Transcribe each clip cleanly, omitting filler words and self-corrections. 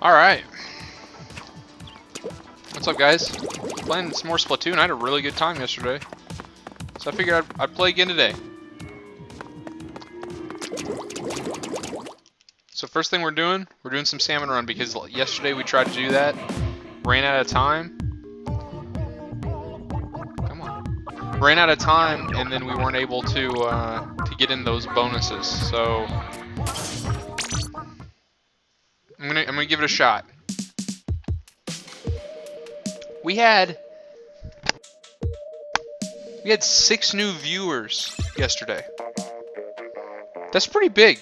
Alright. What's up, guys? Playing some more Splatoon. I had a really good time yesterday. So I figured I'd play again today. So first thing we're doing some Salmon run because yesterday we tried to do that. Ran out of time. Come on. Ran out of time and then we weren't able to get in those bonuses. So I'm gonna give it a shot. We had 6 new viewers yesterday. That's pretty big.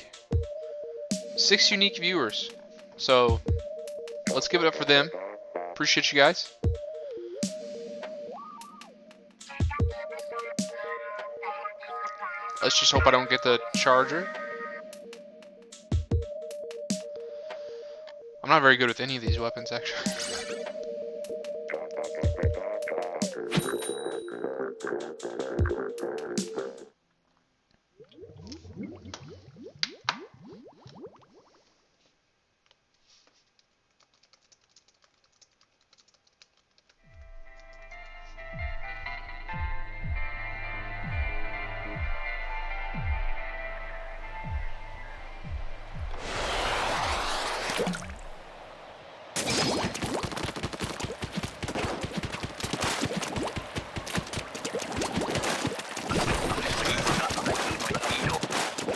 6 unique viewers. So let's give it up for them. Appreciate you guys. Let's just hope I don't get the charger. I'm not very good with any of these weapons, actually.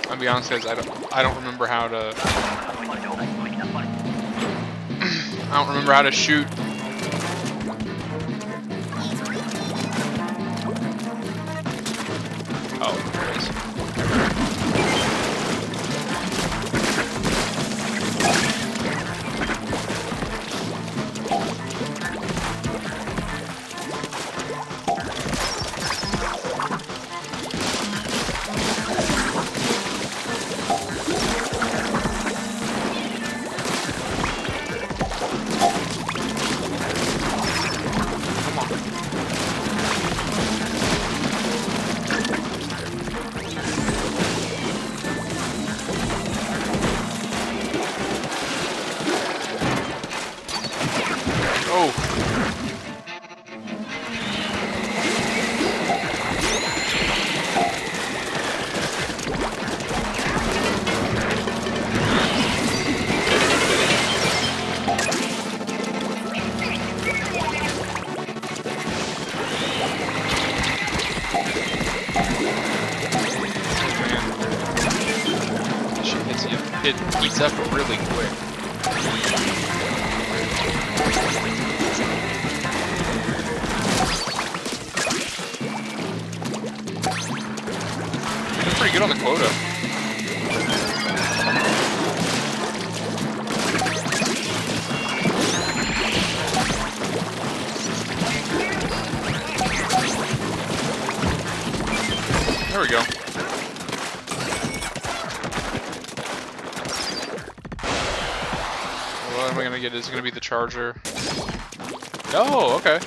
I'll be honest, guys. I don't remember how to. I don't remember how to shoot. Oh, there it is. It heats up really quick. That's pretty good on the quota. There we go. What am I gonna get? Is it gonna be the charger? Oh, okay.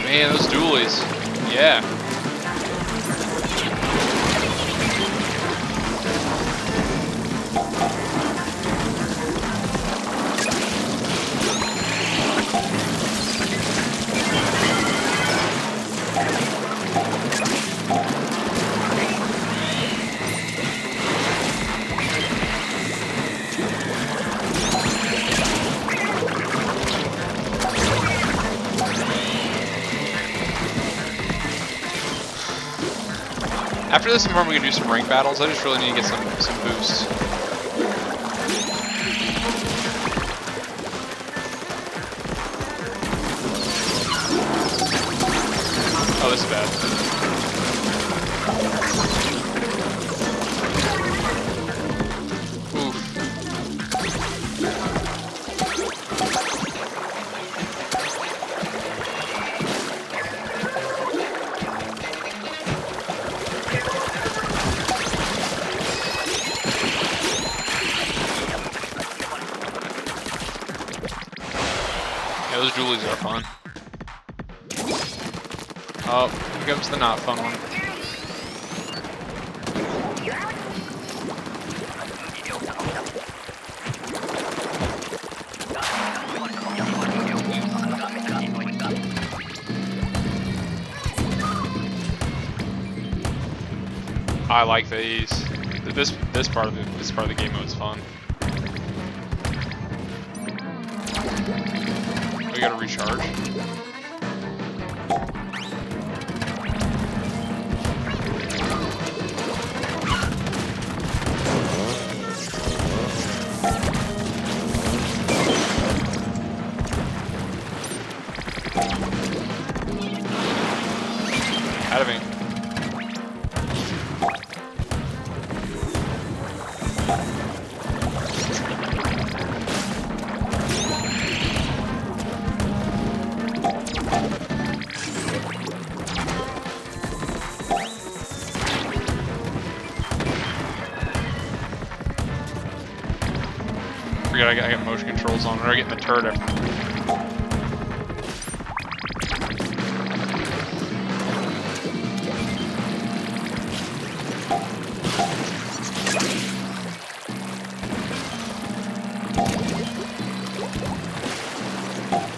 Man, those dualies. Yeah. After this, I'm probably gonna do some rank battles. I just really need to get some boosts. those dualies are fun. Oh, here comes the not fun one. I like these. This part of the game mode is fun. We gotta recharge. Out of me. I got motion controls on, or I get the turret.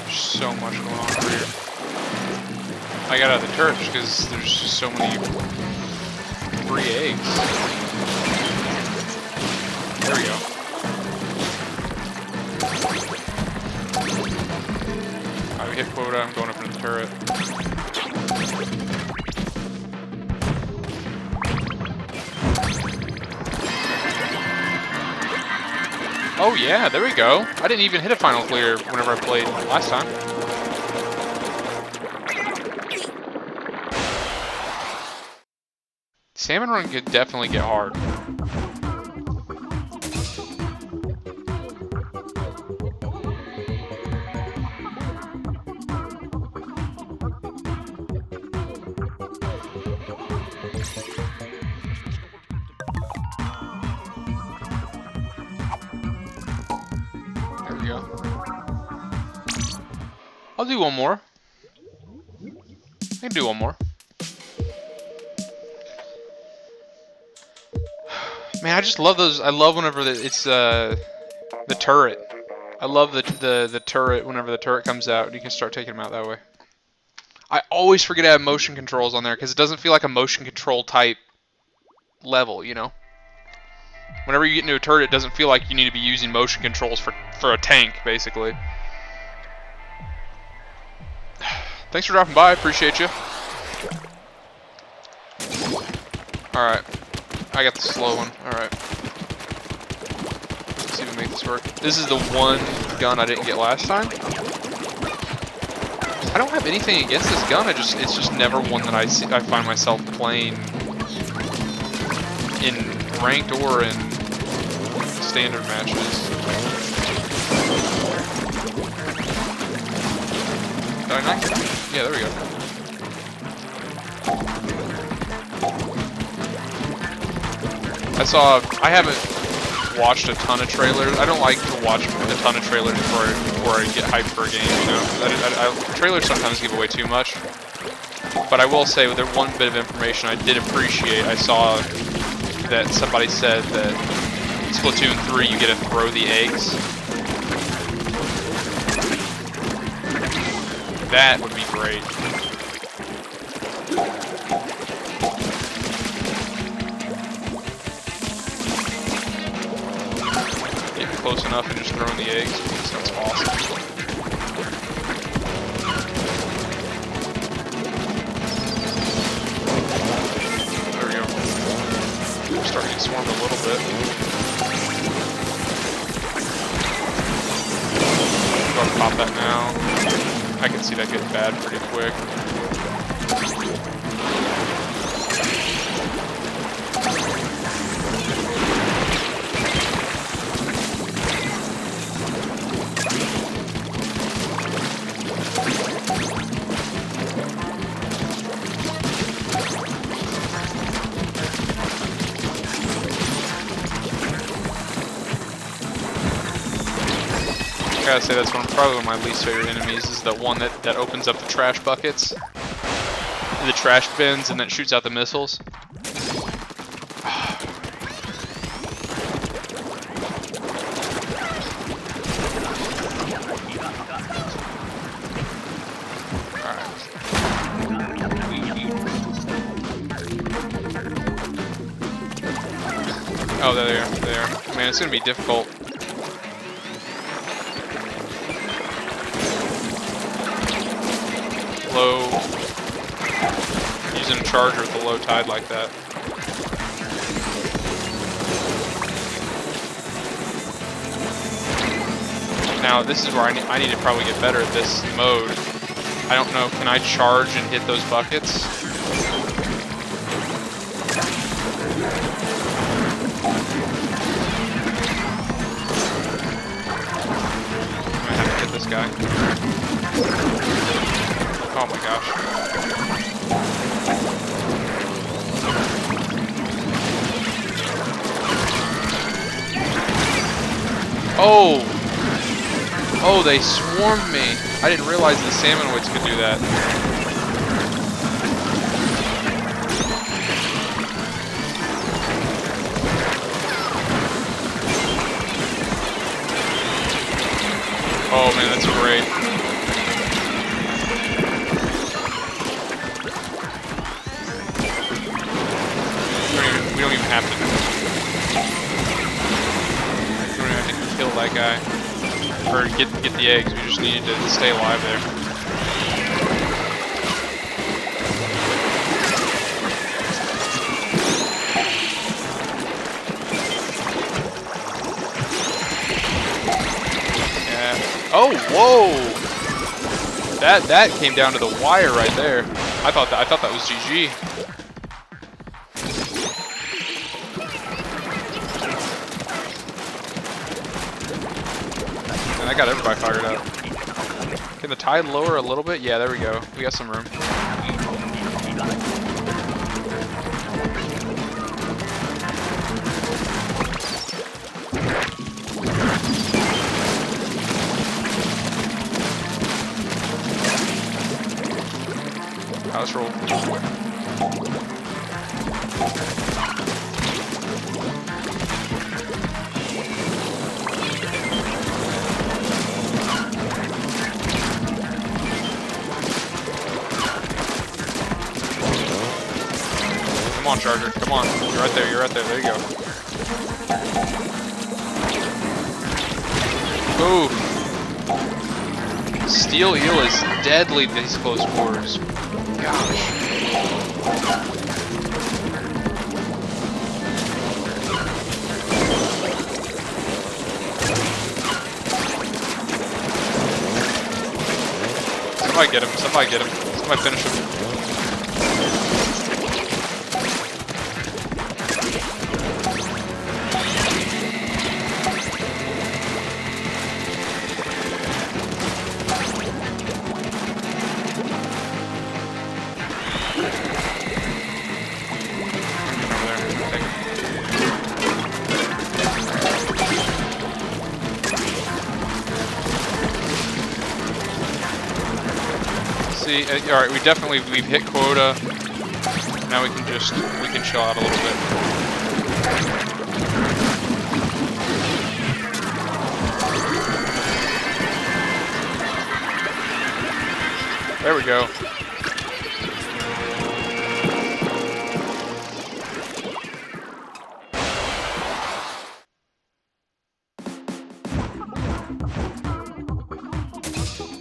There's so much going on over here. I got out of the turret because there's just so many free eggs. There we go. I hit quota, I'm going up into the turret. Oh yeah, there we go. I didn't even hit a final clear whenever I played last time. Salmon run could definitely get hard. I'll do one more. I can do one more. Man, I just love those. I love whenever it's the turret. I love the turret whenever the turret comes out. You can start taking them out that way. I always forget I have motion controls on there because it doesn't feel like a motion control type level, you know? Whenever you get into a turret, it doesn't feel like you need to be using motion controls for a tank, basically. Thanks for dropping by, appreciate you. Alright. I got the slow one, alright. Let's see if we make this work. This is the one gun I didn't get last time. I don't have anything against this gun, it's just never one that I find myself playing in ranked or in standard matches. Did I not get it? Yeah, there we go. I haven't watched a ton of trailers. I don't like to watch a ton of trailers before I get hyped for a game, you know. Trailers sometimes give away too much. But I will say, with the one bit of information I did appreciate, I saw that somebody said that Splatoon 3 you get to throw the eggs. That would be great. Getting close enough and just throwing the eggs. Sounds awesome. There we go. We're starting to get swarmed a little bit. Go and pop that now. I can see that getting bad pretty quick. I gotta say, that's probably one of my least favorite enemies, is the one that opens up the trash buckets, the trash bins, and then shoots out the missiles. Oh, there they are. There. Man, it's gonna be difficult. Low. Using a charger with a low tide like that. Now, this is where I need to probably get better at this mode. I don't know. Can I charge and hit those buckets? This guy. Oh my gosh. Oh! Oh, they swarmed me. I didn't realize the salmon could do that. Oh man, that's great. We don't even have to. We don't even have to kill that guy or get the eggs. We just needed to stay alive there. Oh, whoa! That came down to the wire right there. I thought that was GG. And I got everybody fired up. Can the tide lower a little bit? Yeah, there we go. We got some room. Let's roll. Come on, Charger. Come on. You're right there. You're right there. There you go. Ooh. Steel eel is deadly to these close quarters. Gosh. Somebody get him. Somebody get him. Somebody finish him. Alright, we've hit quota. Now we can chill out a little bit. There we go.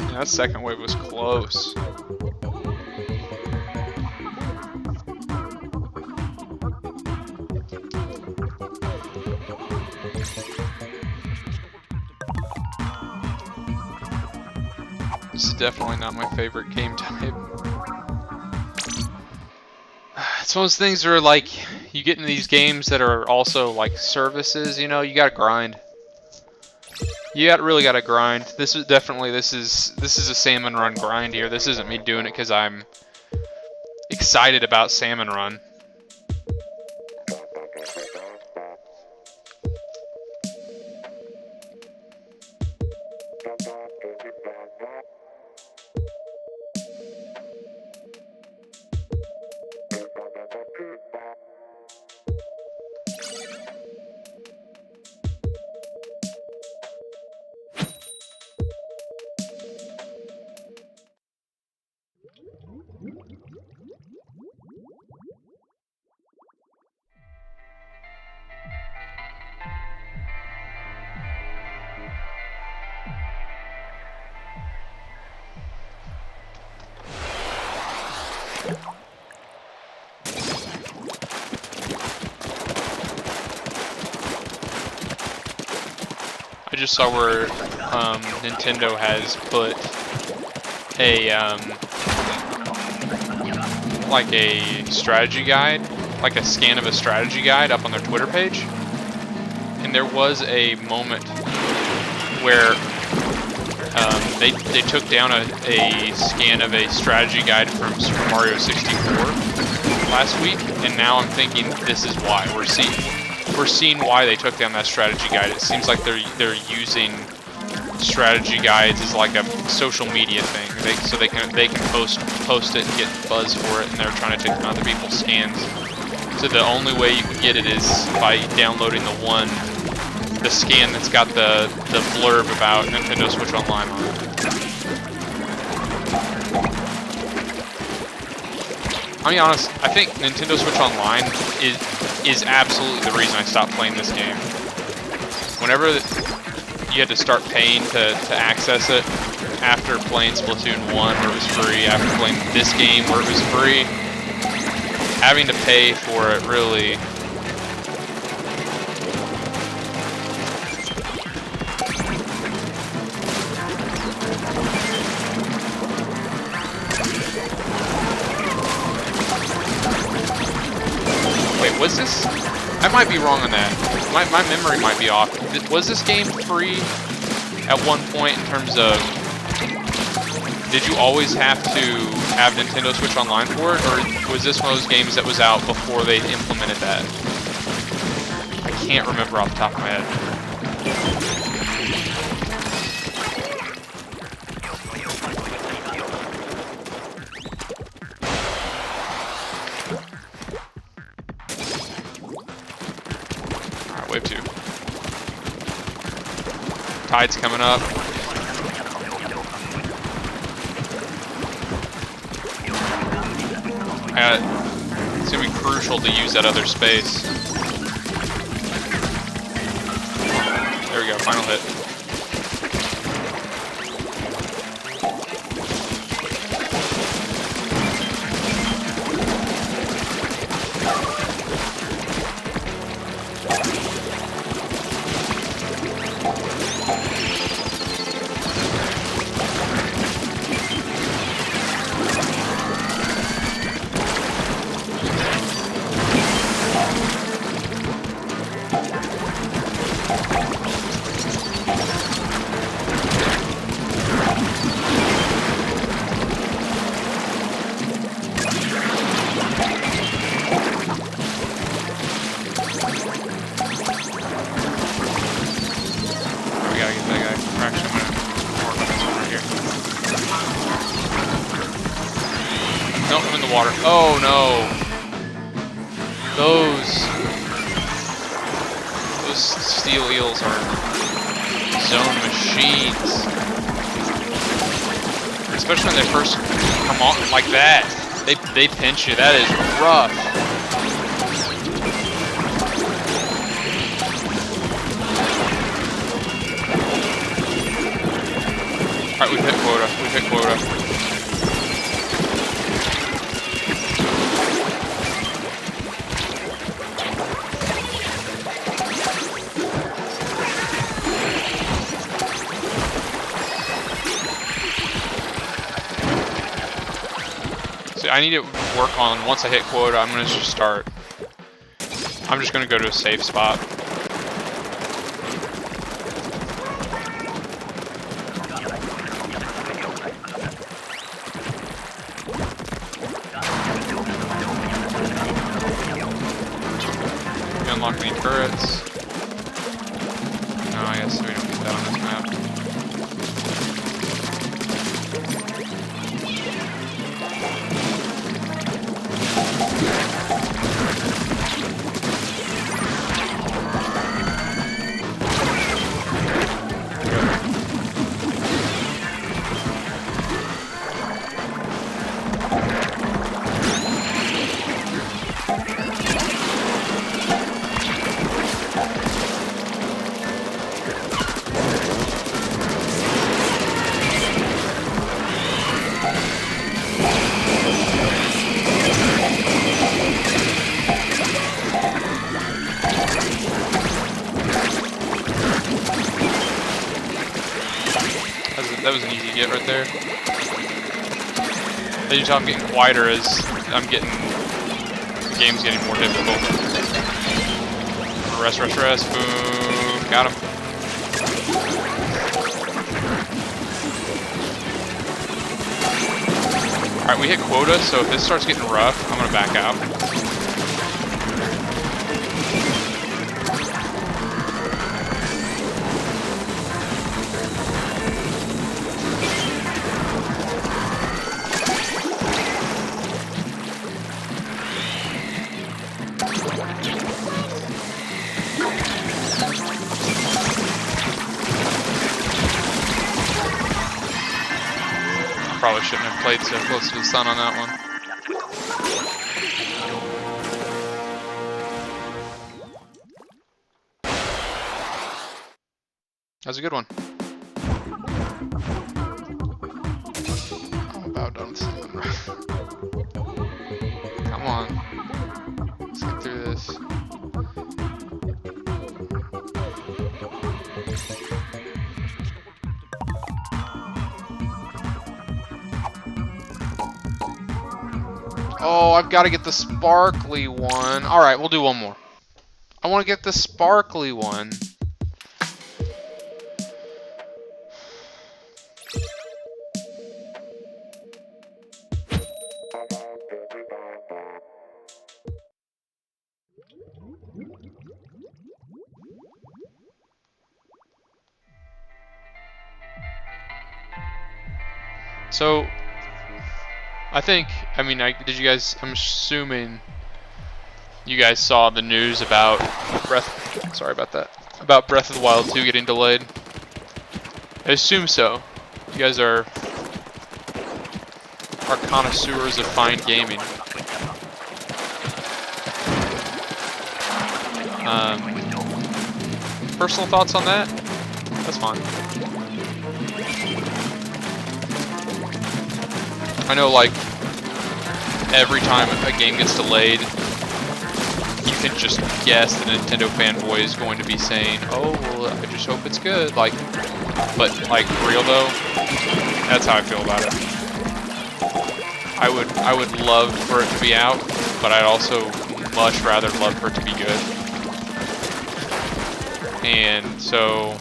Yeah, that second wave was close. This is definitely not my favorite game type. It's one of those things where, like, you get into these games that are also like services, you know, you gotta grind. Really gotta grind. This is a salmon run grind here. This isn't me doing it because I'm excited about salmon run. I just saw where Nintendo has put a like a strategy guide, like a scan of a strategy guide up on their Twitter page. And there was a moment where they took down a scan of a strategy guide from Super Mario 64 last week, and now I'm thinking this is why we're seeing why they took down that strategy guide. It seems like they're using strategy guides as like a social media thing, so they can post it and get buzz for it, and they're trying to take down other people's scans. So the only way you can get it is by downloading the scan that's got the blurb about Nintendo Switch Online on it. I'll be honest, I think Nintendo Switch Online is absolutely the reason I stopped playing this game. Whenever you had to start paying to access it, after playing Splatoon 1 where it was free, after playing this game where it was free, having to pay for it really... Wait, was this? I might be wrong on that. My memory might be off. Was this game free at one point in terms of... Did you always have to have Nintendo Switch Online for it? Or was this one of those games that was out before they implemented that? I can't remember off the top of my head. Wave 2. Tide's coming up. It's gonna be crucial to use that other space. There we go, final hit. Nope, I'm in the water. Oh no! Those steel eels are zone machines. Especially when they first come on like that. They pinch you. That is rough. Alright, we've hit quota. We've hit quota. I need to work on, once I hit quota, I'm going to just start. I'm just going to go to a safe spot. We unlock any turrets. No, I guess we don't get that on this map. that was an easy get right there. As you tell, I'm getting quieter as I'm getting... The game's getting more difficult. Rest, rest, rest. Boom. Got him. Alright, we hit quota, so if this starts getting rough, I'm gonna back out. Probably shouldn't have played so close to the sun on that one. That was a good one. I'm about done with Salmon. Come on. Let's get through this. Oh, I've got to get the sparkly one. Alright, we'll do one more. I want to get the sparkly one. So, I think, I mean, did you guys, I'm assuming you guys saw the news about Breath of the Wild 2 getting delayed. I assume so. You guys are connoisseurs of fine gaming. Personal thoughts on that? That's fine. I know, like, every time a game gets delayed, you can just guess the Nintendo fanboy is going to be saying, "Oh, well, I just hope it's good." Like, but like, for real though, that's how I feel about it. I would love for it to be out, but I'd also much rather love for it to be good. And so,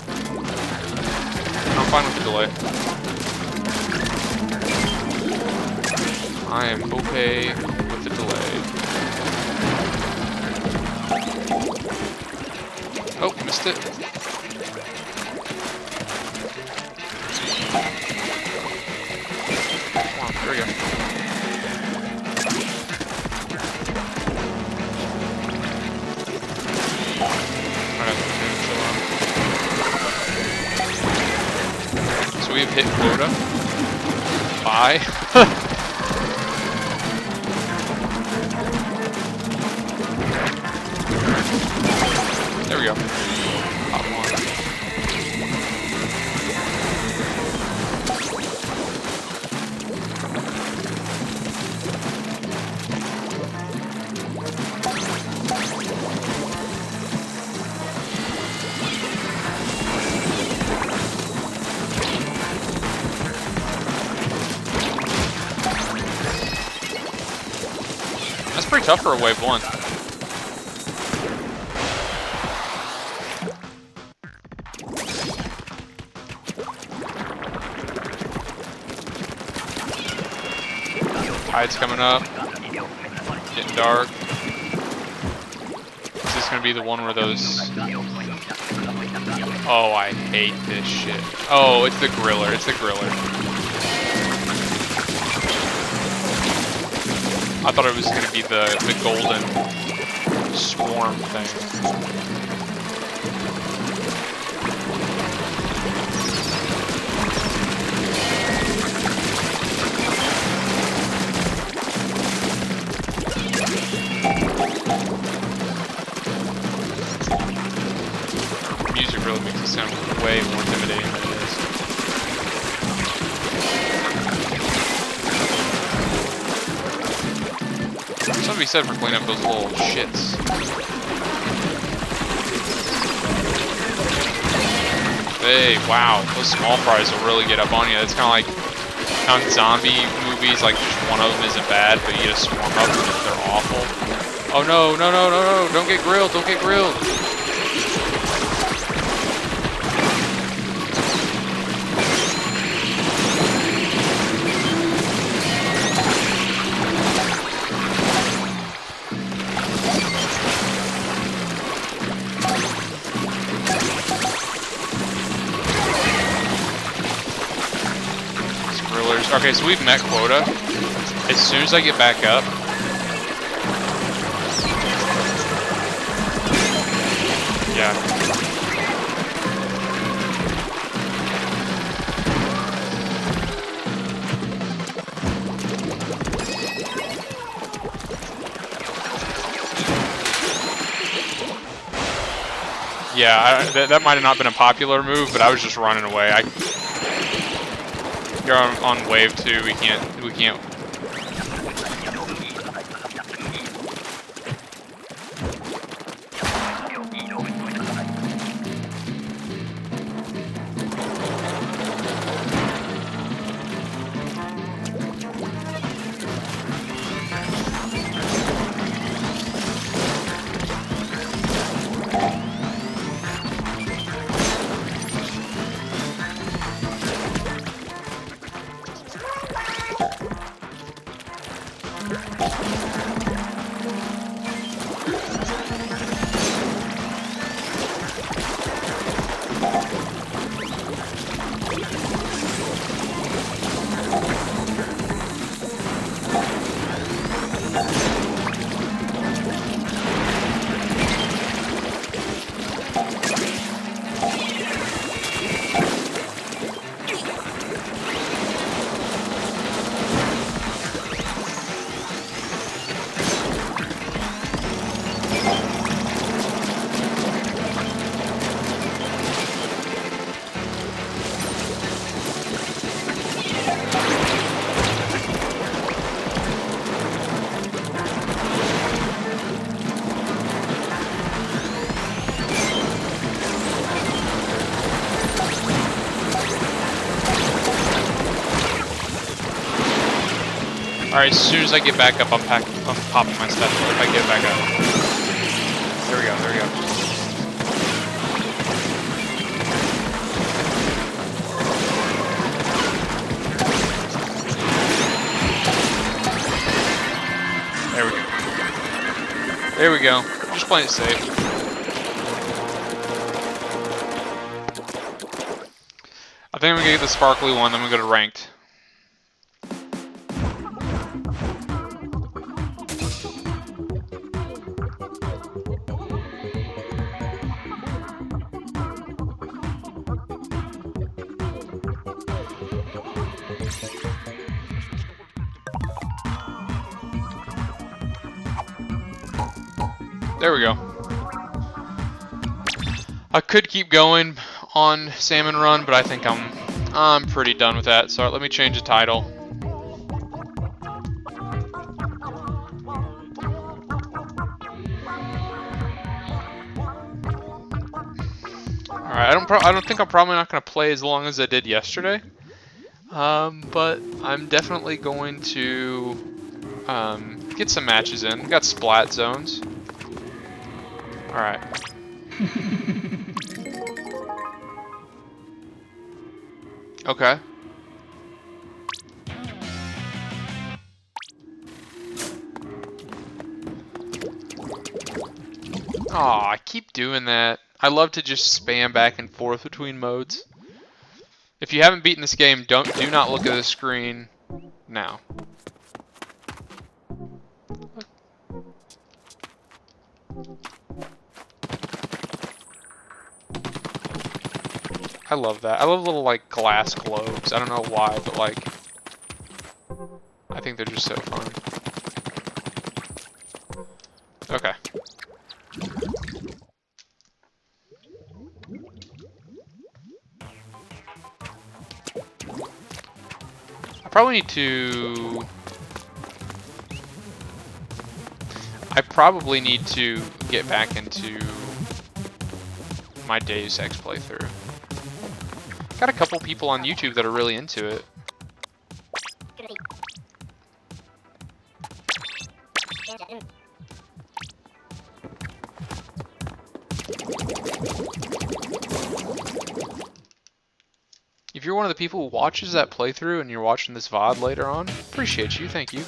I'm fine with the delay. I am okay with the delay. Oh, missed it. Come on, there we go. So we've hit quota. Bye. There we go. Top one. That's pretty tough for a wave one. Tide's coming up. Getting dark. Is this gonna be the one where those... Oh, I hate this shit. Oh, it's the griller. It's the griller. I thought it was gonna be the golden swarm thing. Music really makes it sound way more intimidating than it is. Something to be said for cleaning up those little shits. say, wow, those small fries will really get up on you. It's kind of like how in zombie movies, like just one of them isn't bad, but you get a swarm of them and they're awful. Oh no, no, no, no, no, don't get grilled, don't get grilled. Okay, so we've met quota. As soon as I get back up, yeah. Yeah, that might have not been a popular move, but I was just running away. You're on wave 2, we can't. Alright, as soon as I get back up, I'm popping my stuff if I get back up. There we go, there we go. There we go. There we go. Just playing it safe. I think I'm gonna get the sparkly one, then we go to ranked. There we go. I could keep going on Salmon Run, but I think I'm pretty done with that. So let me change the title. Alright, I don't think I'm probably not gonna play as long as I did yesterday. But I'm definitely going to get some matches in. We got splat zones. Alright. Okay. Aw, I keep doing that. I love to just spam back and forth between modes. If you haven't beaten this game, do not look at the screen now. I love that. I love little like glass globes. I don't know why, but like I think they're just so fun. Okay. I probably need to get back into my Deus Ex playthrough. Got a couple people on YouTube that are really into it. If you're one of the people who watches that playthrough and you're watching this VOD later on, appreciate you, thank you.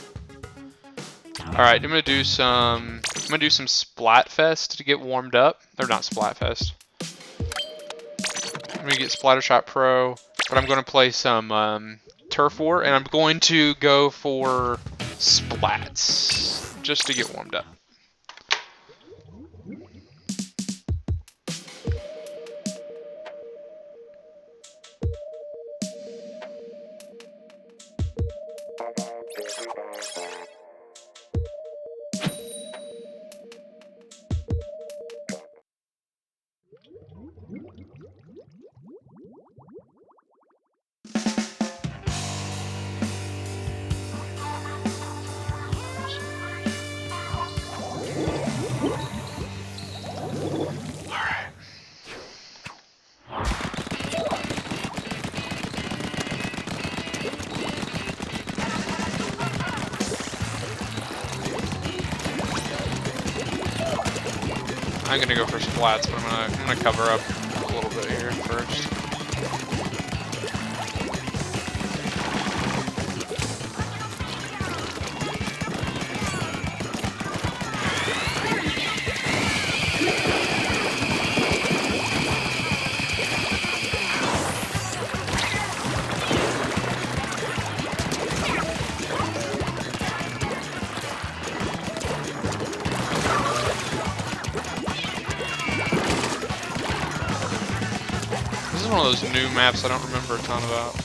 Alright, I'm gonna do some Splatfest to get warmed up. Or not Splatfest. I'm gonna get Splattershot Pro, but I'm gonna play some Turf War, and I'm going to go for Splats just to get warmed up. I'm gonna go for splats, but I'm gonna cover up a little bit here first. This is one of those new maps I don't remember a ton about.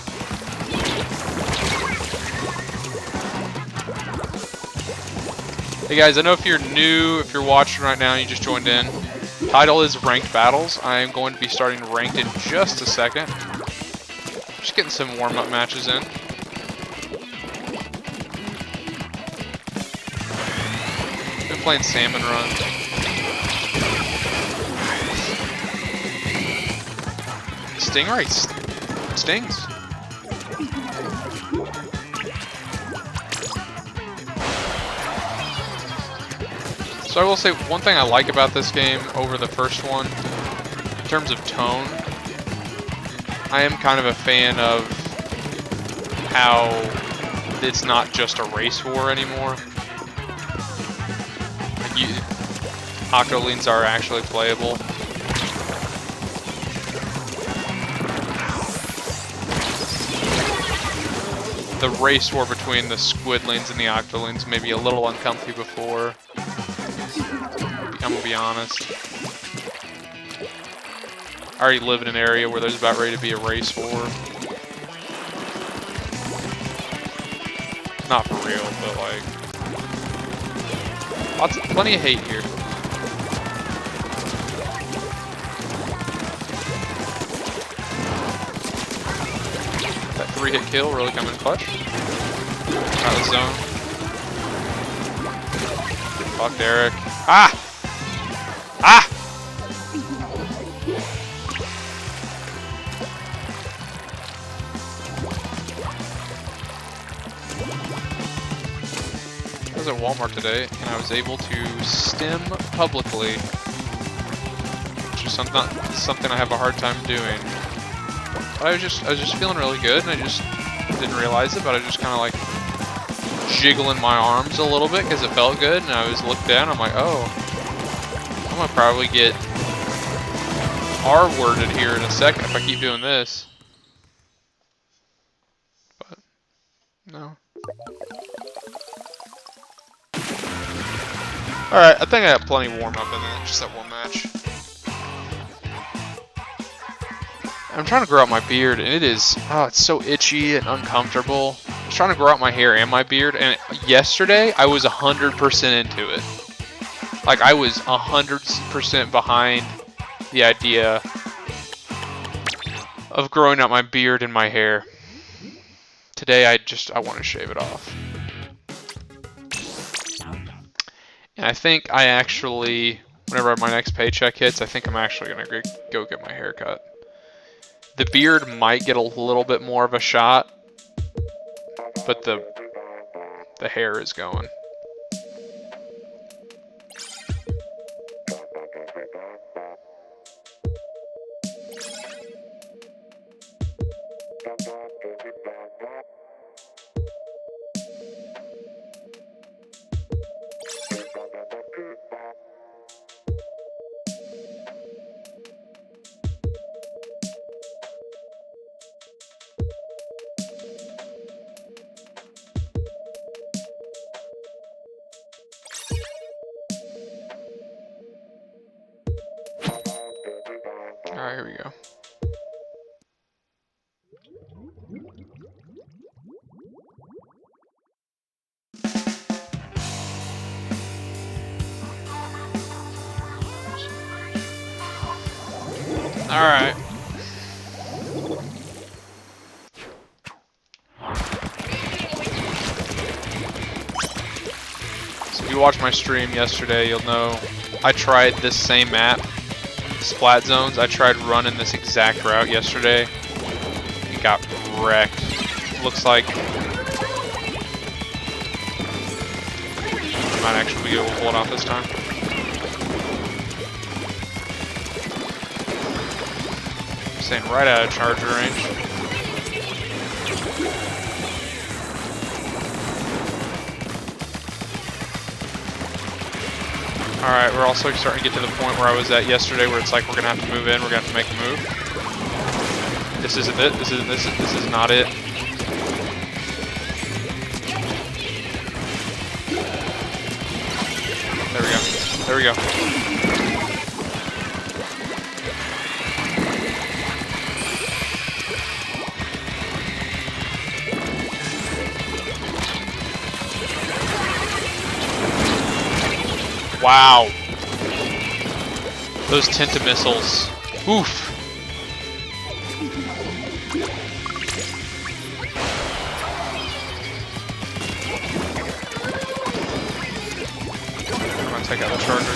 Hey guys, I know if you're new, if you're watching right now and you just joined in, title is Ranked Battles. I am going to be starting Ranked in just a second. Just getting some warm-up matches in. Been playing Salmon Run. Stingray stings. So I will say one thing I like about this game over the first one, in terms of tone, I am kind of a fan of how it's not just a race war anymore. Like Octolines are actually playable. The race war between the Squidlings and the Octolings may be a little uncomfy before. I'm gonna be honest. I already live in an area where there's about ready to be a race war. Not for real, but like... plenty of hate here. That 3-hit kill really coming in clutch. Out of the zone. Fuck Derek. Ah! Ah! I was at Walmart today and I was able to stim publicly, which is something I have a hard time doing. But I was just feeling really good, and I just didn't realize it, but I just kind of like jiggling my arms a little bit because it felt good, and I was looked down. I'm like, oh, I'm gonna probably get R-worded here in a second if I keep doing this. But no. All right, I think I got plenty warm up in that, just that one match. I'm trying to grow out my beard, and it is, oh, it's so itchy and uncomfortable. I was trying to grow out my hair and my beard, and yesterday I was 100% into it. Like, I was 100% behind the idea of growing out my beard and my hair. Today I want to shave it off. And I think I actually, whenever my next paycheck hits, I think I'm actually going to go get my hair cut. The beard might get a little bit more of a shot, but the hair is going. Alright, here we go. Alright. So if you watched my stream yesterday, you'll know I tried this same map, Splat Zones. I tried running this exact route yesterday. It got wrecked. Looks like I might actually be able to pull it off this time. Staying right out of charger range. Alright, we're also starting to get to the point where I was at yesterday where it's like we're gonna have to move in, we're gonna have to make a move. This isn't it, this is not it. There we go. There we go. Wow. Those Tenta missiles. Oof. I'm gonna take out the charger.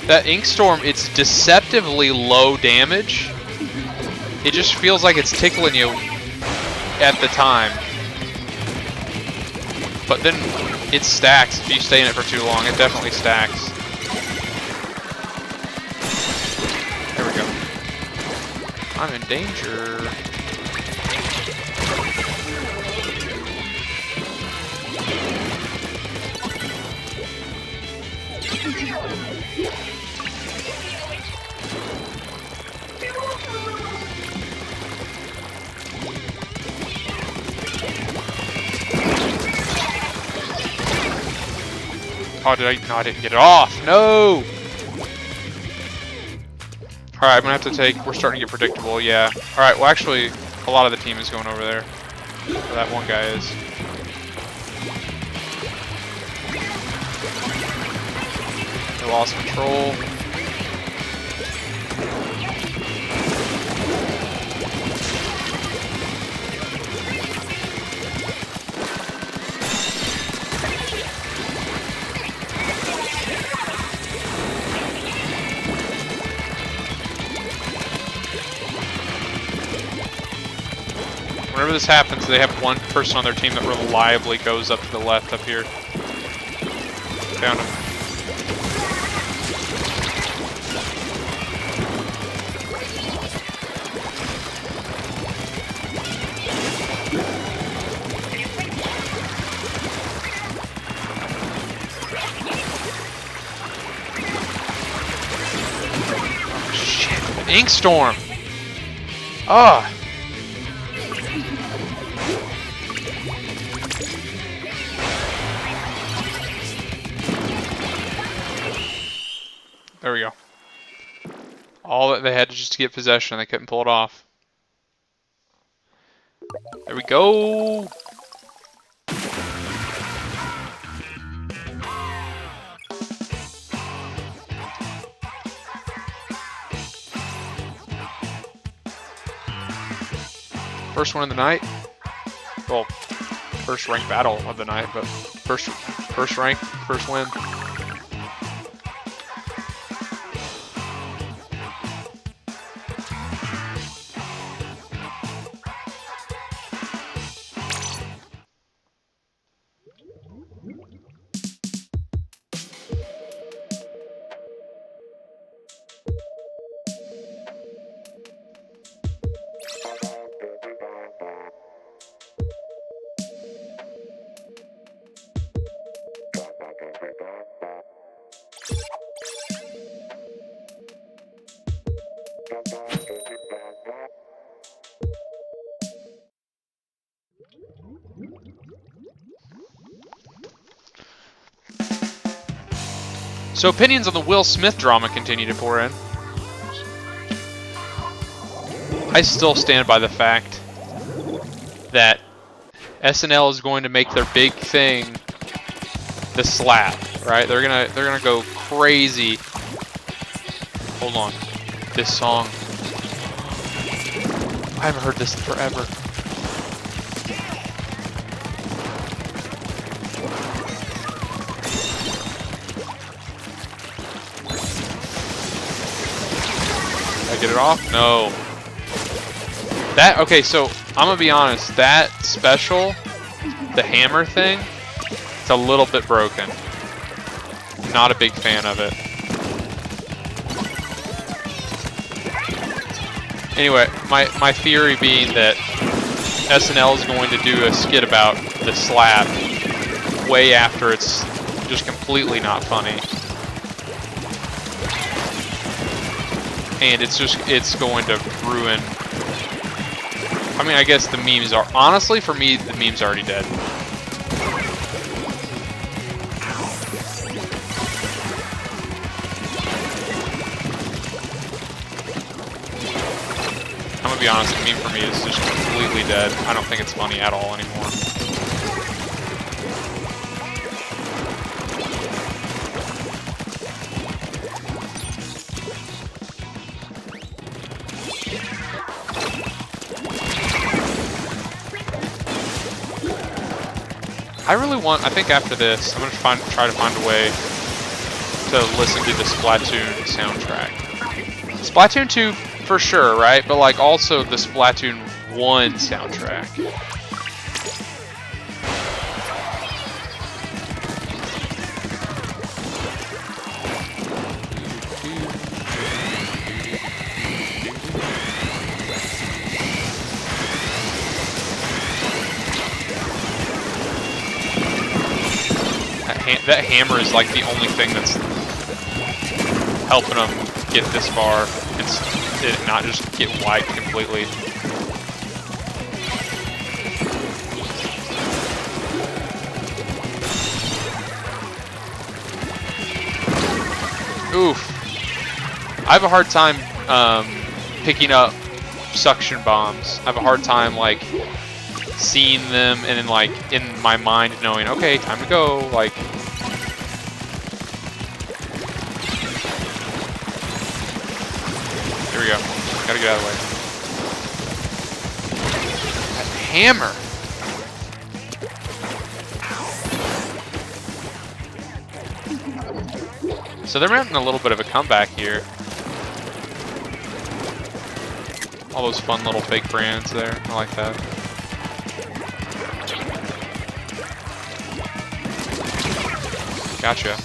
That Ink Storm, it's deceptively low damage. It just feels like it's tickling you at the time. But then it stacks if you stay in it for too long. It definitely stacks. There we go. I'm in danger. Oh, did I? No, I didn't get it off. No! Alright, I'm gonna have to take... We're starting to get predictable, yeah. Alright, well actually, a lot of the team is going over there. Or that one guy is. They lost control. Whenever this happens, they have one person on their team that reliably goes up to the left up here. Found him. Oh shit, Ink Storm! Ah! There we go. All that they had to just to get possession, they couldn't pull it off. There we go. First one of the night. Well, first ranked battle of the night, but first rank, first win. So opinions on the Will Smith drama continue to pour in. I still stand by the fact that SNL is going to make their big thing the slap, right? They're gonna go crazy. Hold on, this song. I haven't heard this in forever. Did I get it off? No. That, okay, so I'm gonna be honest, that special, the hammer thing, it's a little bit broken. Not a big fan of it. Anyway, my theory being that SNL is going to do a skit about the slap way after it's just completely not funny. And it's going to ruin. I mean, I guess the memes are, honestly, for me, the meme's already dead. I'm gonna be honest, the meme for me is just completely dead. I don't think it's funny at all anymore. I think after this, I'm gonna try to find a way to listen to the Splatoon soundtrack. Splatoon 2 for sure, right? But like also the Splatoon 1 soundtrack. That hammer is like the only thing that's helping them get this far. It's not just get wiped completely. Oof. I have a hard time picking up suction bombs. I have a hard time like seeing them and then like in my mind knowing, okay, time to go, like. Here we go. Gotta get out of the way. That hammer! So they're mounting a little bit of a comeback here. All those fun little fake brands there. I like that. Gotcha.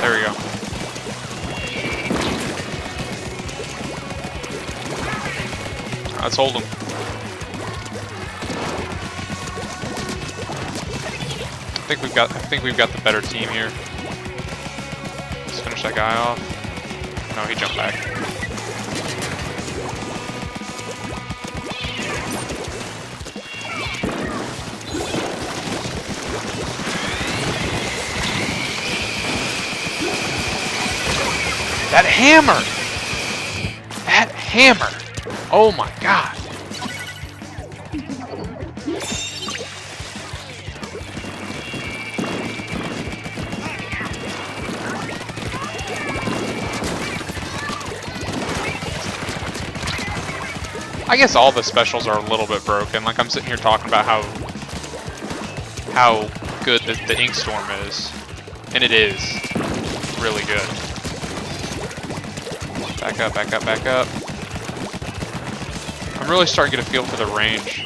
There we go. Let's hold him. I think we've got the better team here. Let's finish that guy off. No, he jumped back. That hammer! That hammer! Oh my god. I guess all the specials are a little bit broken. Like I'm sitting here talking about how good the Ink Storm is. And it is really good. Back up, back up, back up. I'm really starting to get a feel for the range.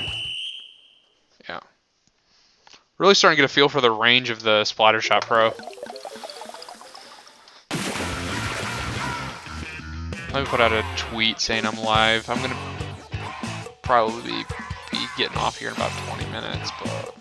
Yeah. Really starting to get a feel for the range of the Splattershot Pro. Let me put out a tweet saying I'm live. I'm gonna probably be getting off here in about 20 minutes, but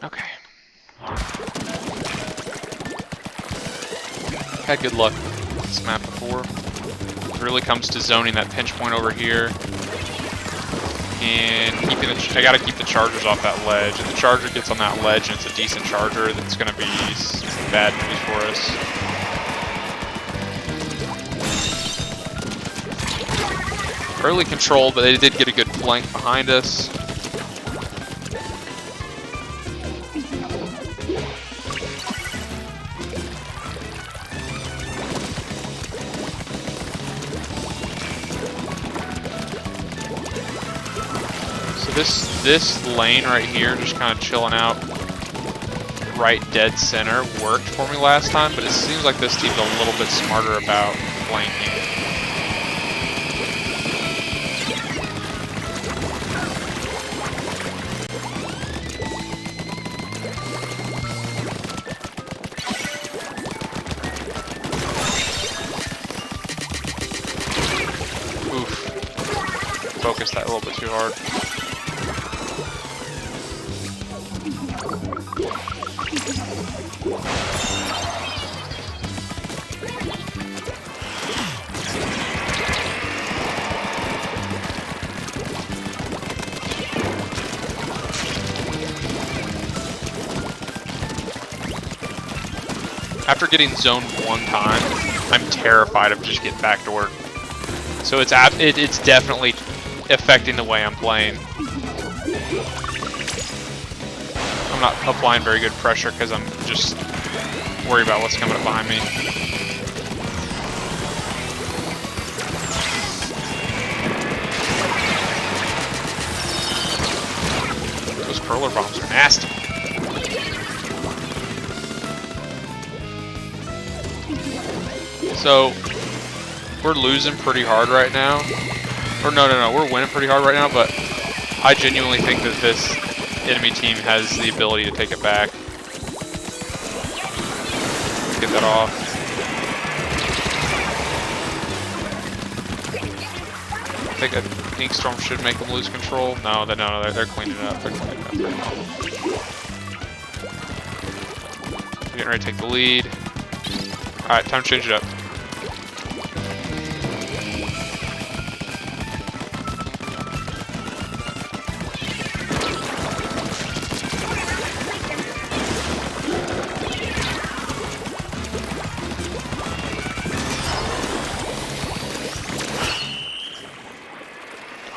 okay. Had good luck with this map before. It really comes to zoning that pinch point over here. And keeping I gotta keep the chargers off that ledge. If the charger gets on that ledge and it's a decent charger, that's gonna be bad news for us. Early control, but they did get a good flank behind us. This lane right here, just kind of chilling out, right dead center, worked for me last time, but it seems like this team's a little bit smarter about flanking. Oof. Focused that a little bit too hard. After getting zoned one time, I'm terrified of just getting backdoored. So it's definitely affecting the way I'm playing. I'm not applying very good pressure because I'm just worried about what's coming up behind me. Those curler bombs are nasty. So, we're losing pretty hard right now. Or no, we're winning pretty hard right now, but I genuinely think that this enemy team has the ability to take it back. Get that off. I think a Ink Storm should make them lose control. No, they're cleaning it up. They're cleaning it up. They're getting ready to take the lead. Alright, time to change it up.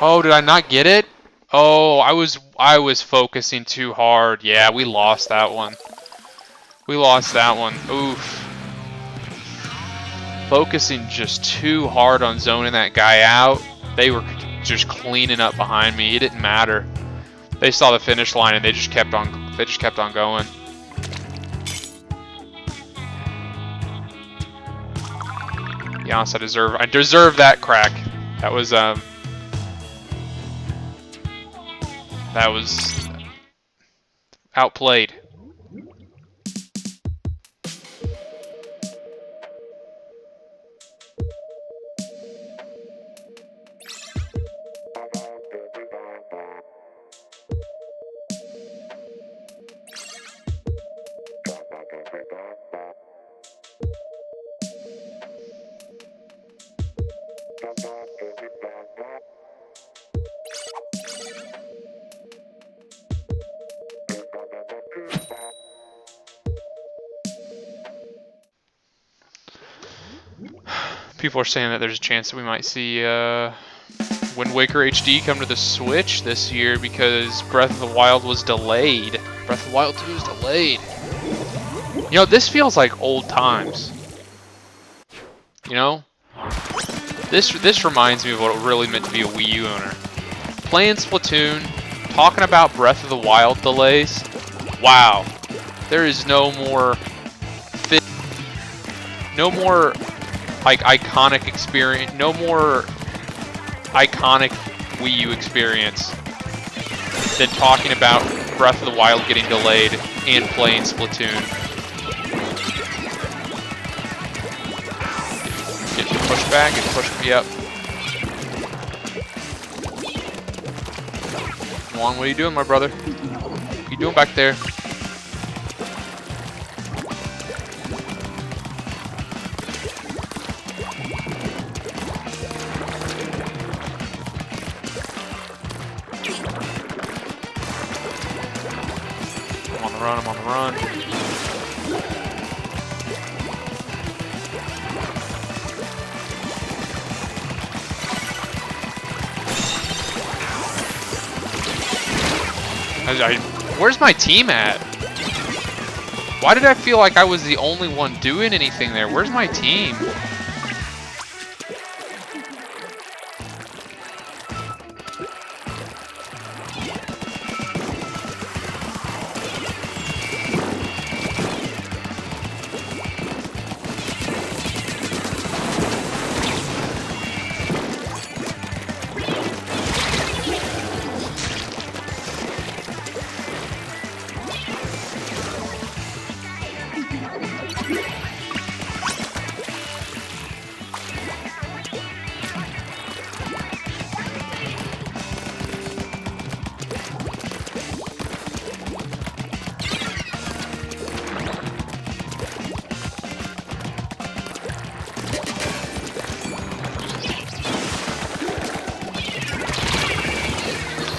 Oh, did I not get it? Oh, I was focusing too hard. Yeah, we lost that one. We lost that one. Oof. Focusing just too hard on zoning that guy out. They were just cleaning up behind me. It didn't matter. They saw the finish line and they just kept on going. be honest, I deserve that crack. That was outplayed. People are saying that there's a chance that we might see Wind Waker HD come to the Switch this year because Breath of the Wild was delayed. Breath of the Wild 2 is delayed. You know, this feels like old times. You know? This reminds me of what it really meant to be a Wii U owner. Playing Splatoon, talking about Breath of the Wild delays. Wow. There is no more like iconic experience, no more iconic Wii U experience than talking about Breath of the Wild getting delayed and playing Splatoon. Get pushed back and push me up. Come on, what are you doing, my brother? What are you doing back there? I'm on the run. Where's my team at? Why did I feel like I was the only one doing anything there? Where's my team?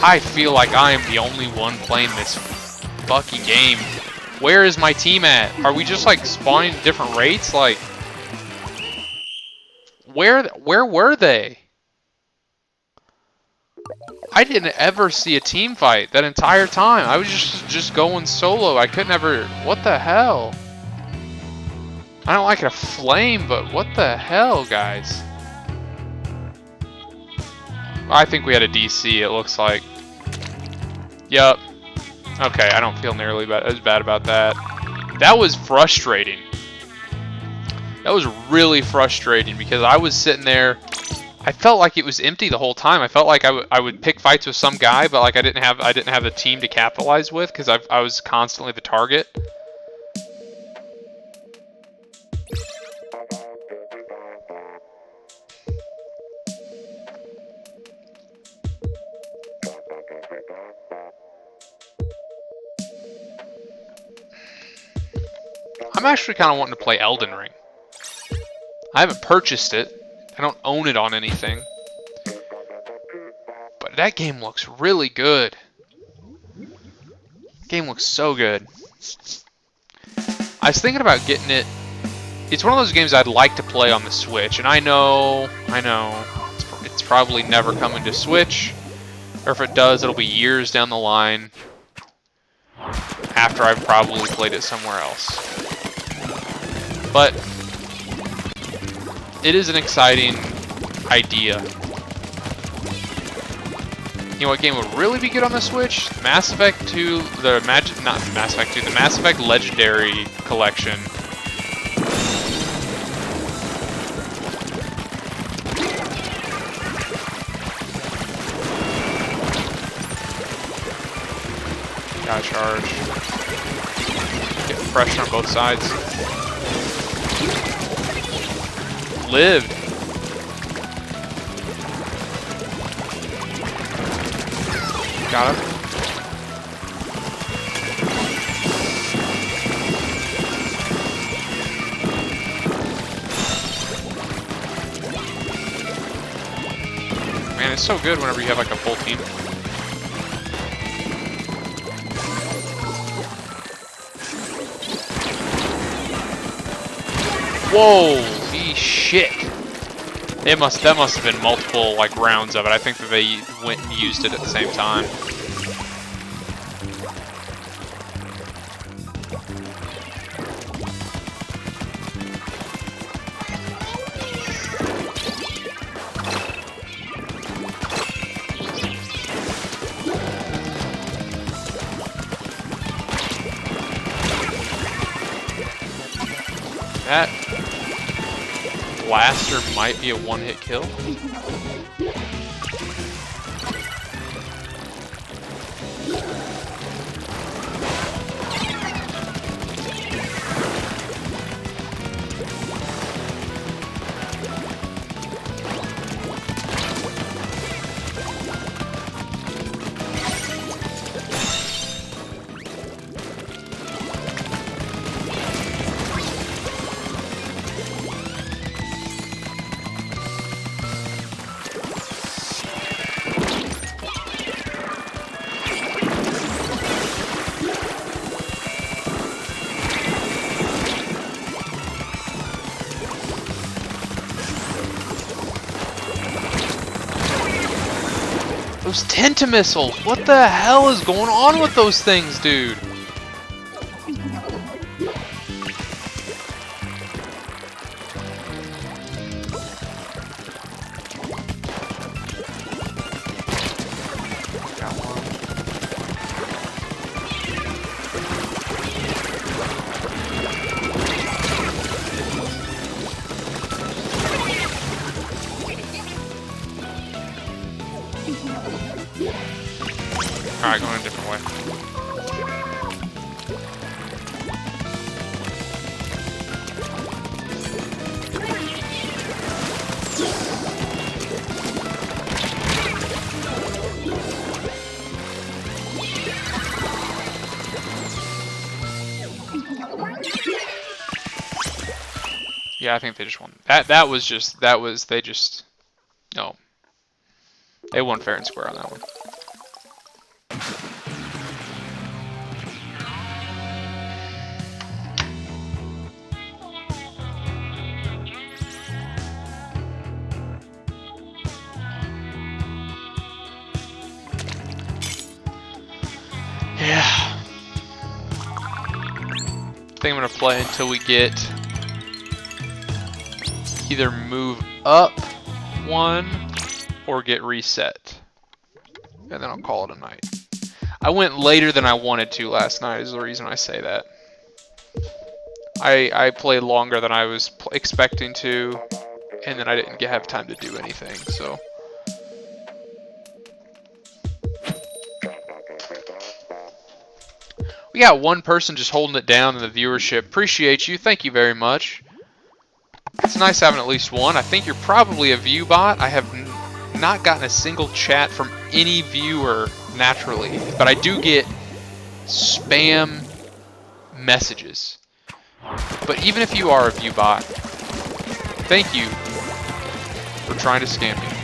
I feel like I am the only one playing this fucking game. Where is my team at? Are we just like spawning at different rates? Like, where were they? I didn't ever see a team fight that entire time. I was just going solo. I couldn't ever. What the hell? I don't like a flame, but what the hell, guys? I think we had a DC, it looks like. Yup. Okay, I don't feel nearly as bad about that. That was frustrating. That was really frustrating because I was sitting there. I felt like it was empty the whole time. I felt like I would pick fights with some guy, but like I didn't have a team to capitalize with because I was constantly the target. I'm actually kind of wanting to play Elden Ring. I haven't purchased it. I don't own it on anything. But that game looks really good. The game looks so good. I was thinking about getting it. It's one of those games I'd like to play on the Switch, and I know, it's probably never coming to Switch, or if it does, it'll be years down the line after I've probably played it somewhere else. But it is an exciting idea. You know what game would really be good on the Switch? Mass Effect 2, the Mass Effect Legendary Collection. Gotta charge. Get pressure on both sides. Lived. Got him. Man, it's so good whenever you have like a full team. Holy shit! That must have been multiple like rounds of it. I think that they went and used it at the same time. That blaster might be a one-hit kill. Those tentamissiles! What the hell is going on with those things, dude? Got one. Alright, going a different way. Yeah, I think they just won. No. They won fair and square on that one. Yeah. I think I'm gonna play until we get either move up one or get reset. And then I'll call it a night. I went later than I wanted to last night is the reason I say that. I played longer than I was expecting to, and then I didn't have time to do anything, so. We got one person just holding it down in the viewership. Appreciate you. Thank you very much. It's nice having at least one. I think you're probably a view bot. I have not gotten a single chat from any viewer naturally, but I do get spam messages. But even if you are a view bot, thank you for trying to scam me.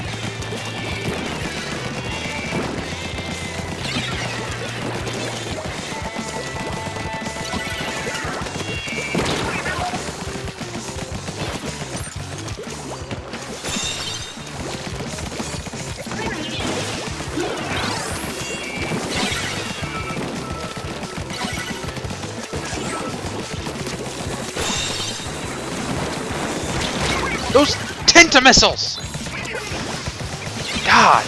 Those tentamissiles! God!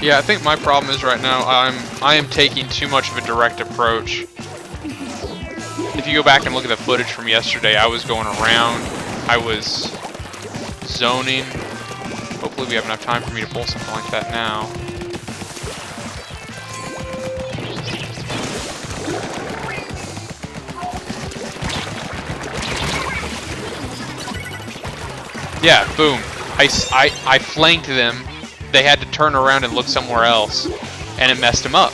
Yeah, I think my problem is right now I am taking too much of a direct approach. If you go back and look at the footage from yesterday, I was going around, I was zoning. Hopefully we have enough time for me to pull something like that now. Yeah, boom. I flanked them. They had to turn around and look somewhere else, and it messed them up.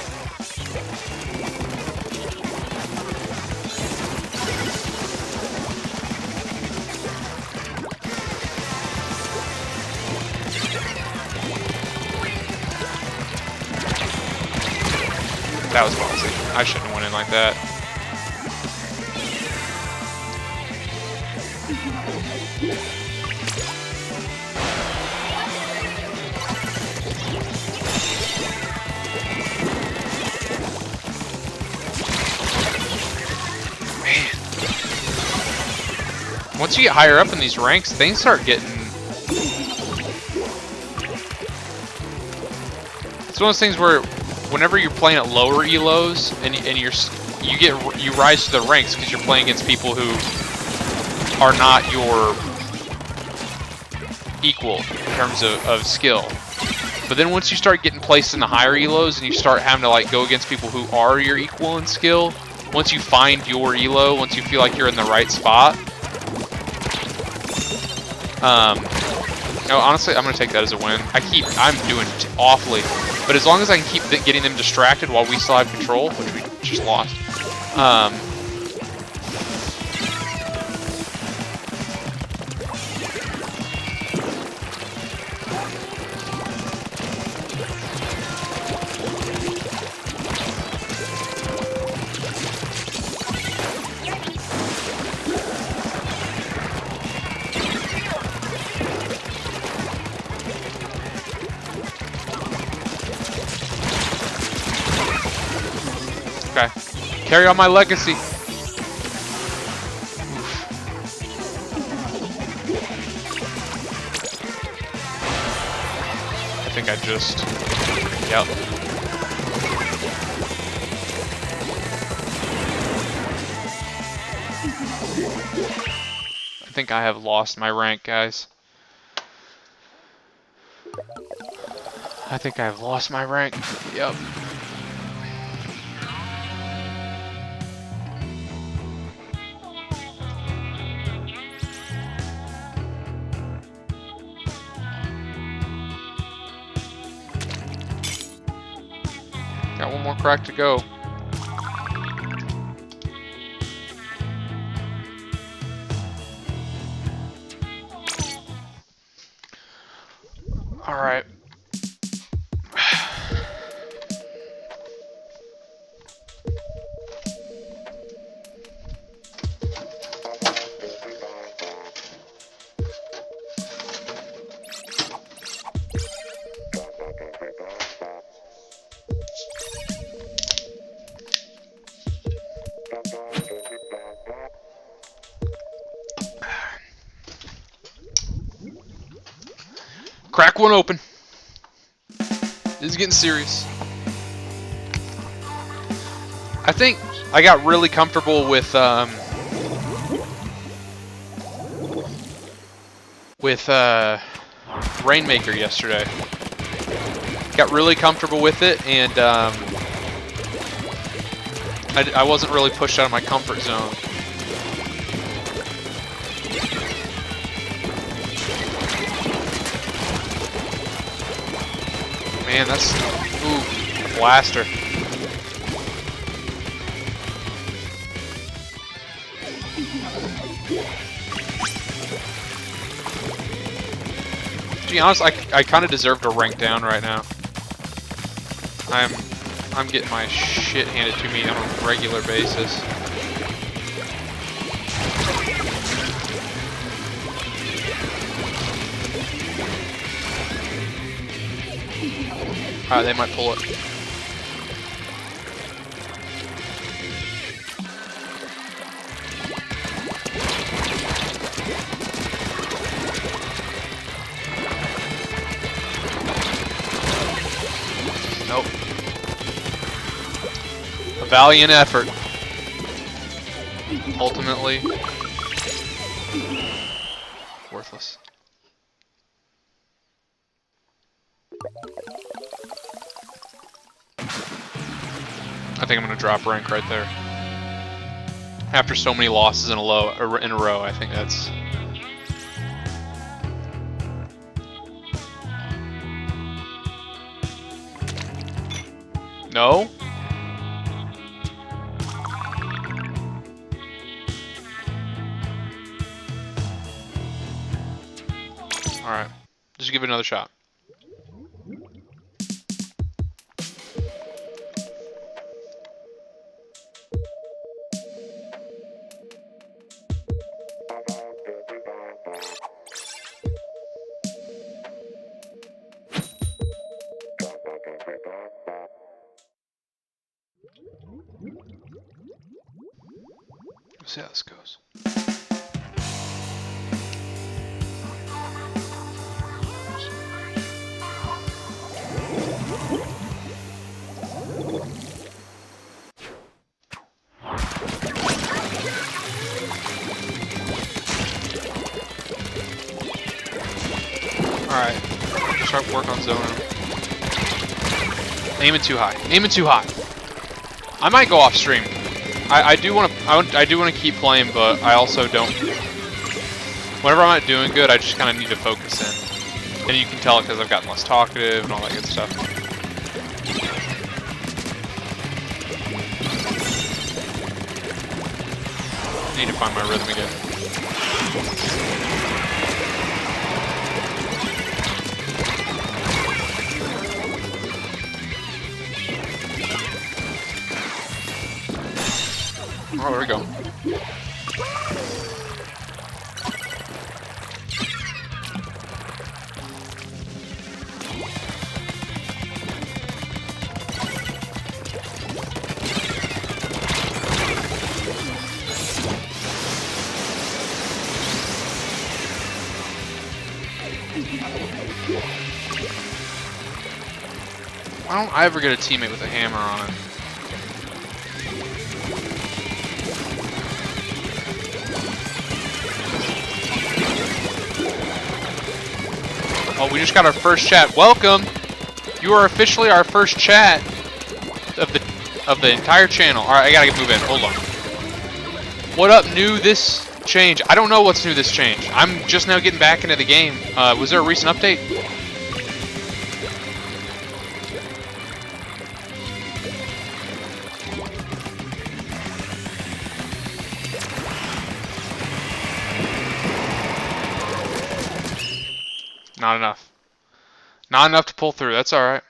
That was ballsy. I shouldn't have went in like that. Man. Once you get higher up in these ranks, things start getting... It's one of those things where whenever you're playing at lower elos and you rise to the ranks because you're playing against people who are not your equal in terms of skill. But then once you start getting placed in the higher elos and you start having to like go against people who are your equal in skill, once you find your elo, once you feel like you're in the right spot, no, honestly, I'm gonna take that as a win. I'm doing awfully, but as long as I can keep getting them distracted while we still have control, which we just lost. Okay. Carry on my legacy. I think I just... Yep. I think I have lost my rank, guys. I think I have lost my rank. Yep. Got one more crack to go. All right. Crack one open. This is getting serious. I think I got really comfortable with Rainmaker yesterday. Got really comfortable with it, and I wasn't really pushed out of my comfort zone. Man, that's... Ooh, a blaster. To be honest, I kind of deserve to rank down right now. I'm getting my shit handed to me on a regular basis. They might pull it. valiant effort. Ultimately, worthless. I think I'm gonna drop rank right there. After so many losses in a row, I think that's. No? Alright. Just give it another shot. Let's see how this goes. Alright. Start work on zoning. Aiming too high. Aiming too high. I might go off stream. I do want to keep playing, but I also don't. Whenever I'm not doing good, I just kind of need to focus in, and you can tell because I've gotten less talkative and all that good stuff. I need to find my rhythm again. Oh, there we go. Why don't I ever get a teammate with a hammer on it? Oh, we just got our first chat. Welcome! You are officially our first chat of the entire channel. Alright, I gotta move in. Hold on. What up, new this change? I don't know what's new this change. I'm just now getting back into the game. Was there a recent update? Not enough. Not enough to pull through. That's alright.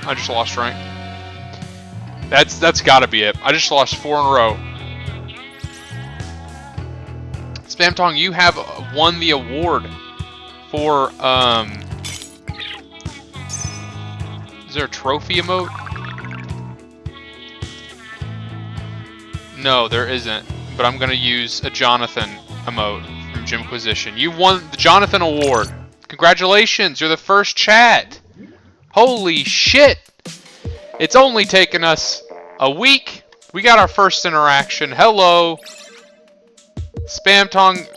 I just lost rank. That's gotta be it. I just lost 4 in a row. Spamtong, you have won the award for, is there a trophy emote? No, there isn't. But I'm gonna use a Jonathan emote from Jimquisition. You won the Jonathan Award. Congratulations, you're the first chat. Holy shit! It's only taken us a week. We got our first interaction. Hello. Spamtong,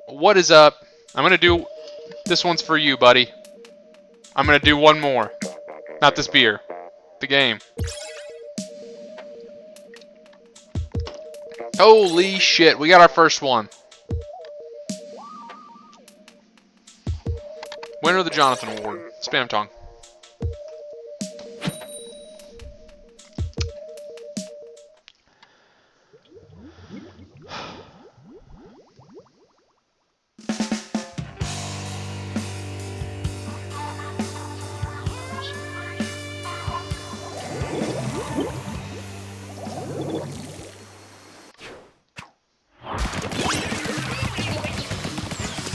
what is up? I'm gonna do, this one's for you, buddy. I'm gonna do one more. Not this beer. The game. Holy shit, we got our first one. Winner of the Jonathan Award, Spamtong.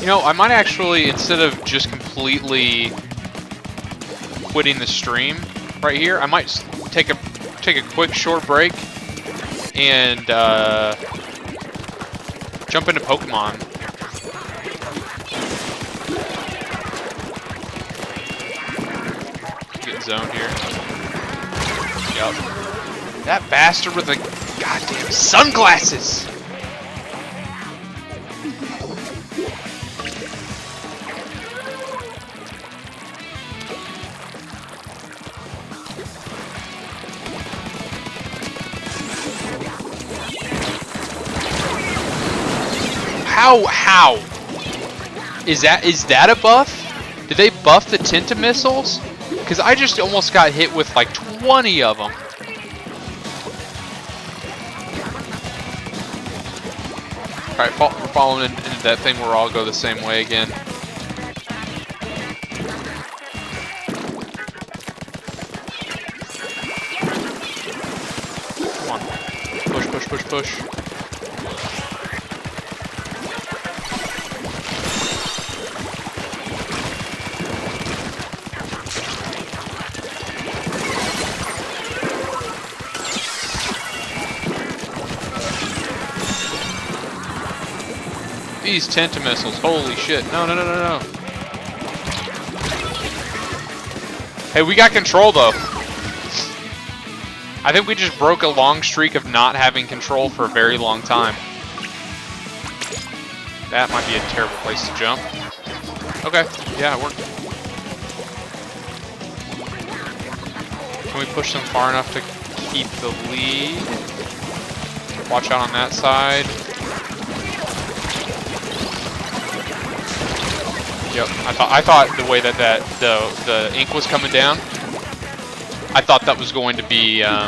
You know, I might actually, instead of just completely quitting the stream right here, I might take a quick short break and jump into Pokemon. zone here. Yup. That bastard with the goddamn sunglasses! How? Is that a buff? Did they buff the Tinta missiles? Because I just almost got hit with like 20 of them. Alright, we're following into that thing where I'll go the same way again. Come on. Push, push, push, push. These Tinta missiles, holy shit. No, no, no, no, no. Hey, we got control though. I think we just broke a long streak of not having control for a very long time. That might be a terrible place to jump. Okay, yeah, it worked. Can we push them far enough to keep the lead? Watch out on that side. Yep, I thought the way that the ink was coming down, I thought that was going to be. I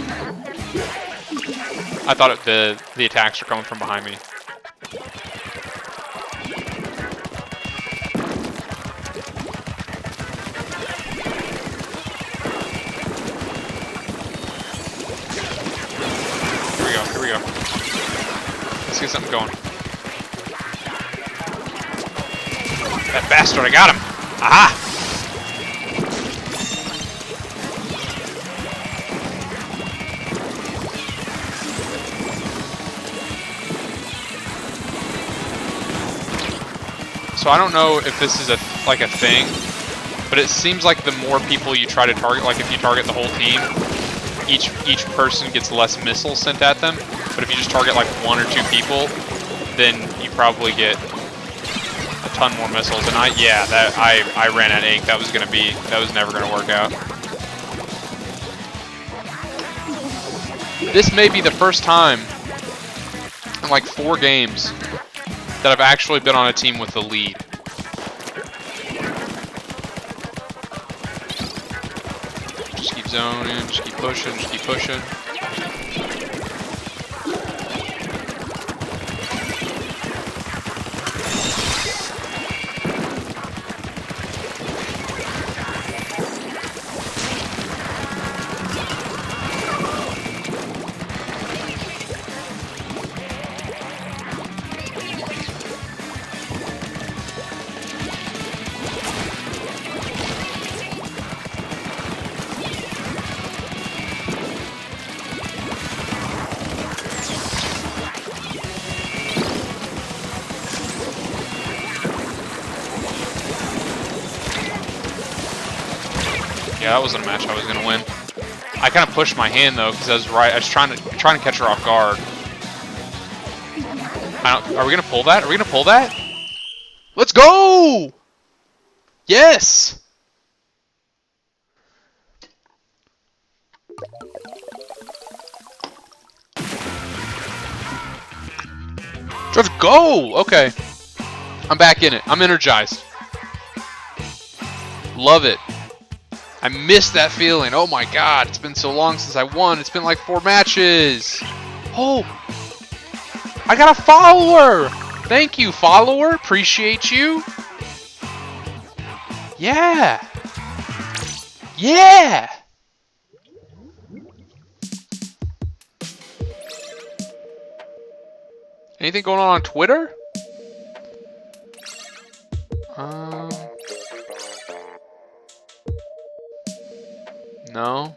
thought the attacks were coming from behind me. Here we go. Here we go. Let's get something going. That bastard, I got him! Aha! So I don't know if this is like a thing, but it seems like the more people you try to target, like if you target the whole team, each person gets less missiles sent at them. But if you just target like 1 or 2 people, then you probably get a ton more missiles. And I ran out of ink. That was never gonna work out. This may be the first time in like 4 games that I've actually been on a team with the lead. Just keep zoning, just keep pushing, just keep pushing. Yeah, that wasn't a match I was gonna win. I kind of pushed my hand though, because I was trying to catch her off guard. Are we gonna pull that? Are we gonna pull that? Let's go! Yes! Let's go! Okay. I'm back in it. I'm energized. Love it. I miss that feeling. Oh my god, it's been so long since I won. It's been like 4 matches. Oh! I got a follower! Thank you, follower. Appreciate you. Yeah! Yeah! Anything going on Twitter? No.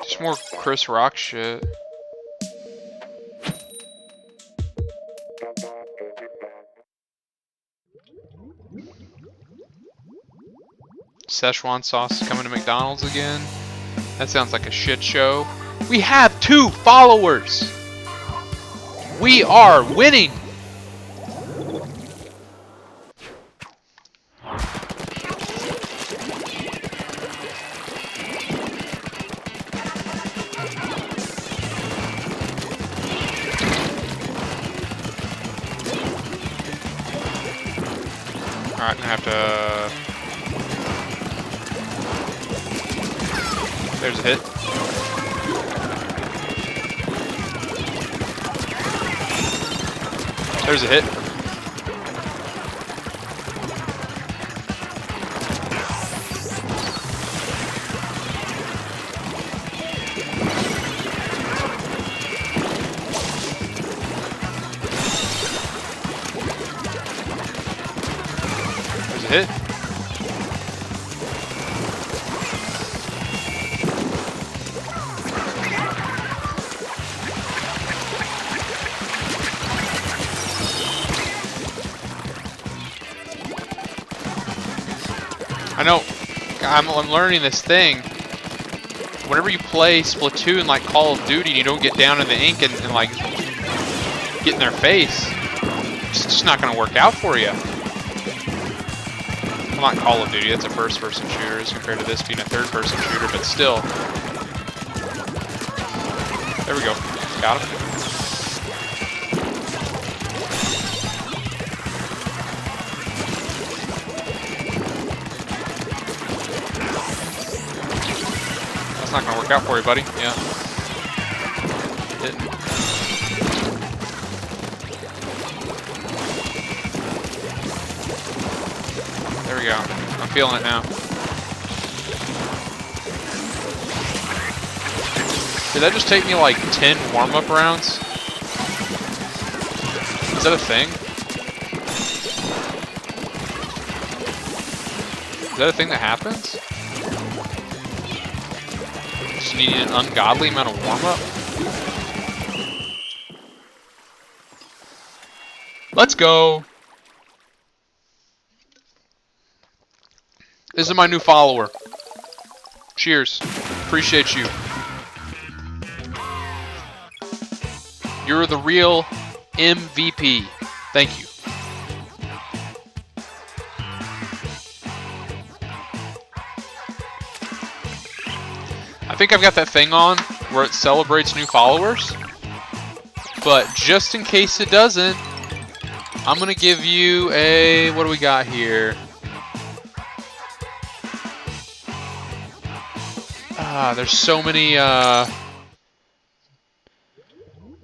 Just more Chris Rock shit. Szechuan sauce is coming to McDonald's again. That sounds like a shit show. We have 2 followers. We are winning. Alright, I'm gonna have to... There's a hit. There's a hit. There's a hit. I know, I'm learning this thing. Whenever you play Splatoon like Call of Duty and you don't get down in the ink and like get in their face, it's just not going to work out for you. Well, not Call of Duty, that's a first-person shooter as compared to this being a third-person shooter, but still. There we go. Got him. That's not going to work out for you, buddy. Yeah. Didn't. There we go. I'm feeling it now. Did that just take me like 10 warm-up rounds? Is that a thing? Is that a thing that happens? Just needing an ungodly amount of warm-up? Let's go! This is my new follower. Cheers. Appreciate you. You're the real MVP. Thank you. I think I've got that thing on where it celebrates new followers. But just in case it doesn't, I'm going to give you a... What do we got here? There's so many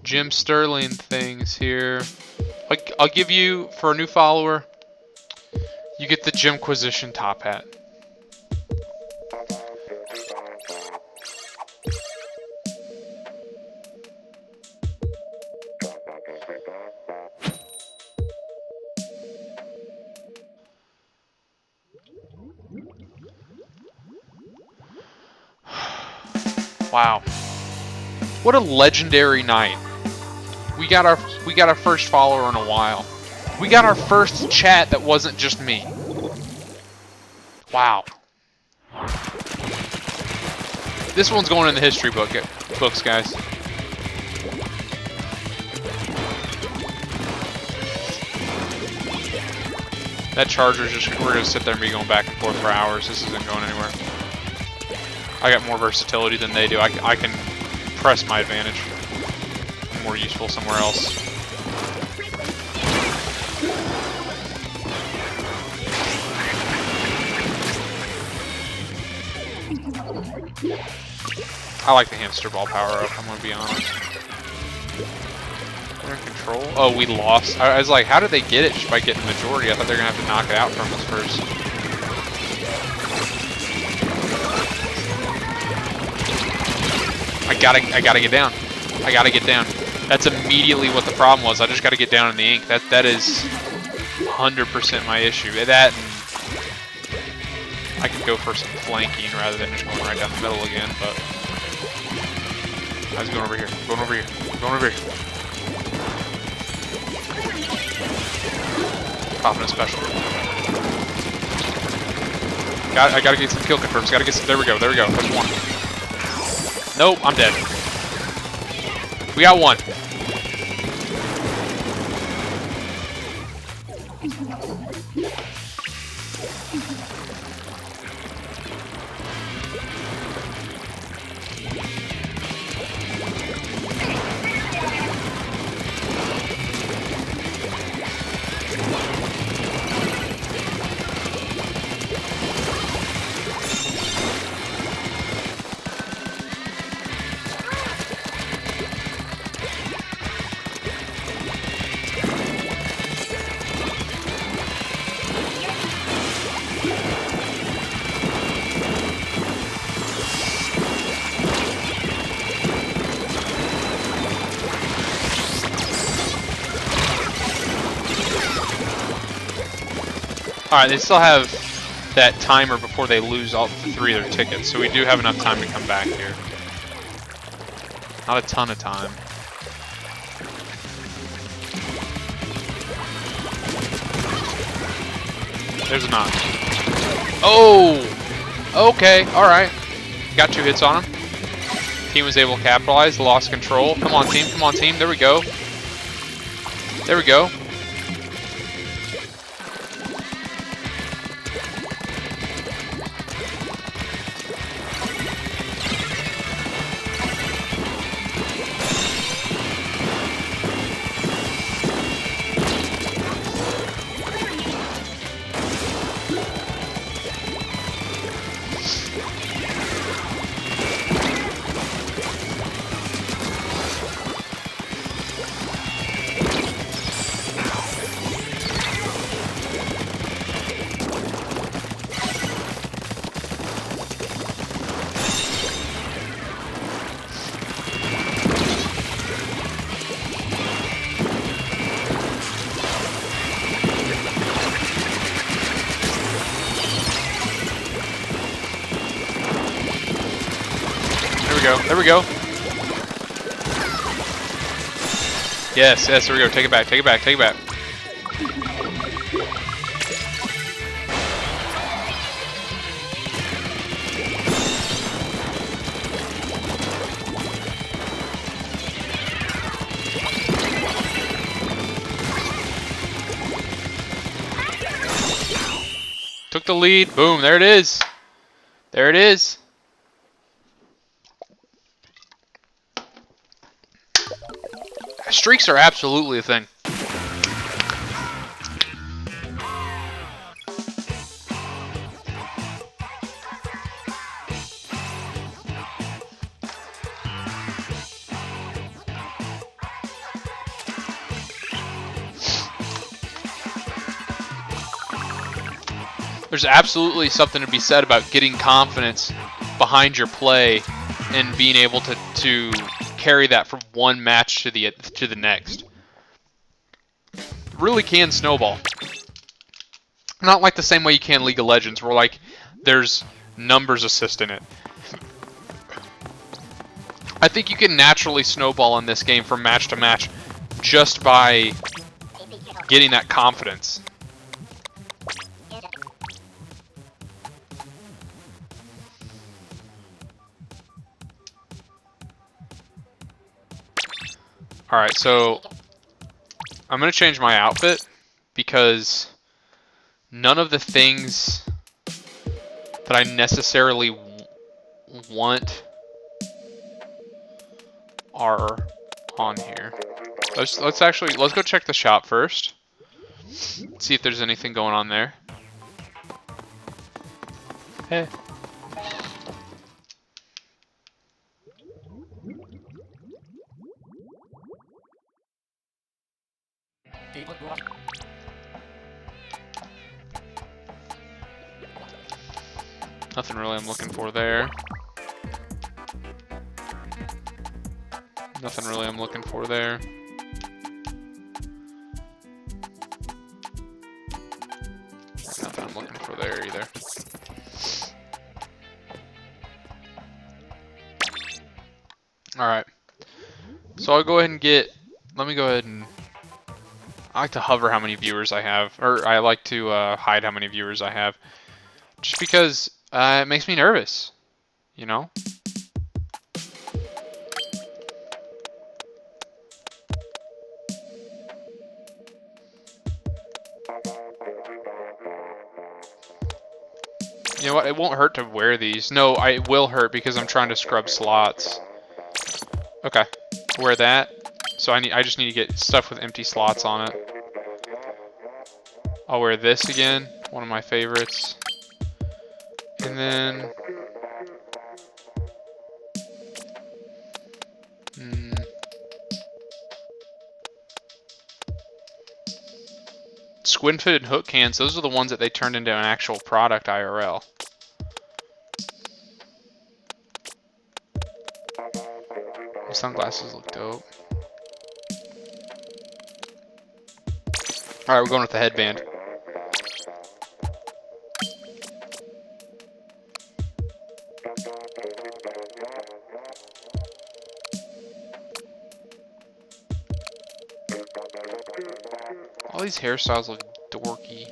Jim Sterling things here. Like, I'll give you, for a new follower, you get the Jimquisition top hat. Wow. What a legendary night. We got our first follower in a while. We got our first chat that wasn't just me. Wow. This one's going in the history books, guys. That charger's just, we're gonna sit there and be going back and forth for hours. This isn't going anywhere. I got more versatility than they do. I can press my advantage. I'm more useful somewhere else. I like the hamster ball power up, I'm gonna be honest. They're in control. Oh, we lost. I was like, how did they get it just by getting the majority? I thought they were gonna have to knock it out from us first. I gotta get down. I gotta get down. That's immediately what the problem was. I just gotta get down in the ink. That is 100% my issue. That and I could go for some flanking rather than just going right down the middle again, but I was going over here. Going over here. Going over here. Popping a special. I gotta get some kill confirms. Gotta get some. There we go. There we go. There's one. Nope, I'm dead. We got one. Alright, they still have that timer before they lose all 3 of their tickets, so we do have enough time to come back here. Not a ton of time. There's a knock. Oh! Okay, alright. Got 2 hits on him. Team was able to capitalize, lost control. Come on, team, come on, team. There we go. There we go. There we go. Yes, yes, there we go. Take it back, take it back, take it back. Took the lead. Boom, there it is. There it is. Streaks are absolutely a thing. There's absolutely something to be said about getting confidence behind your play and being able to carry that from one match to the next. It really can snowball. Not like the same way you can League of Legends, where like there's numbers assist in it. I think you can naturally snowball in this game from match to match just by getting that confidence. Alright, so I'm going to change my outfit because none of the things that I necessarily want are on here. Let's go check the shop first. See if there's anything going on there. Hey. Nothing really I'm looking for there. Nothing really I'm looking for there. Nothing I'm looking for there either. Alright. So I'll go ahead and let me go ahead and I like to hover how many viewers I have, or I like to hide how many viewers I have. Just because it makes me nervous, you know? You know what? It won't hurt to wear these. No, it will hurt because I'm trying to scrub slots. Okay, wear that. So I just need to get stuff with empty slots on it. I'll wear this again, one of my favorites. And then squid-footed hook cans, those are the ones that they turned into an actual product IRL. The sunglasses look dope. Alright, we're going with the headband. All these hairstyles look dorky.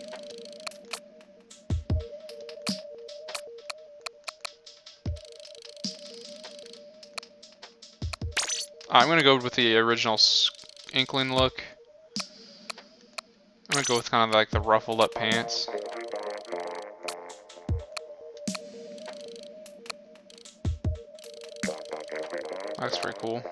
I'm gonna go with the original Inkling look. I'm gonna go with kind of like the ruffled up pants. That's pretty cool.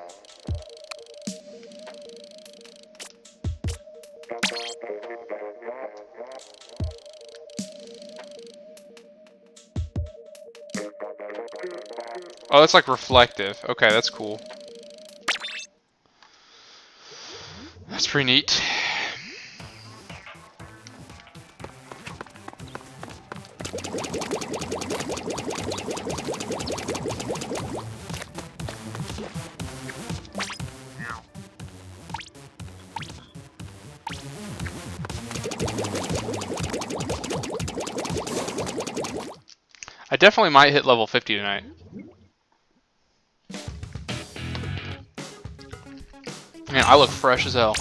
Oh, that's like reflective. Okay, that's cool. That's pretty neat. I definitely might hit level 50 tonight. Man, I look fresh as hell.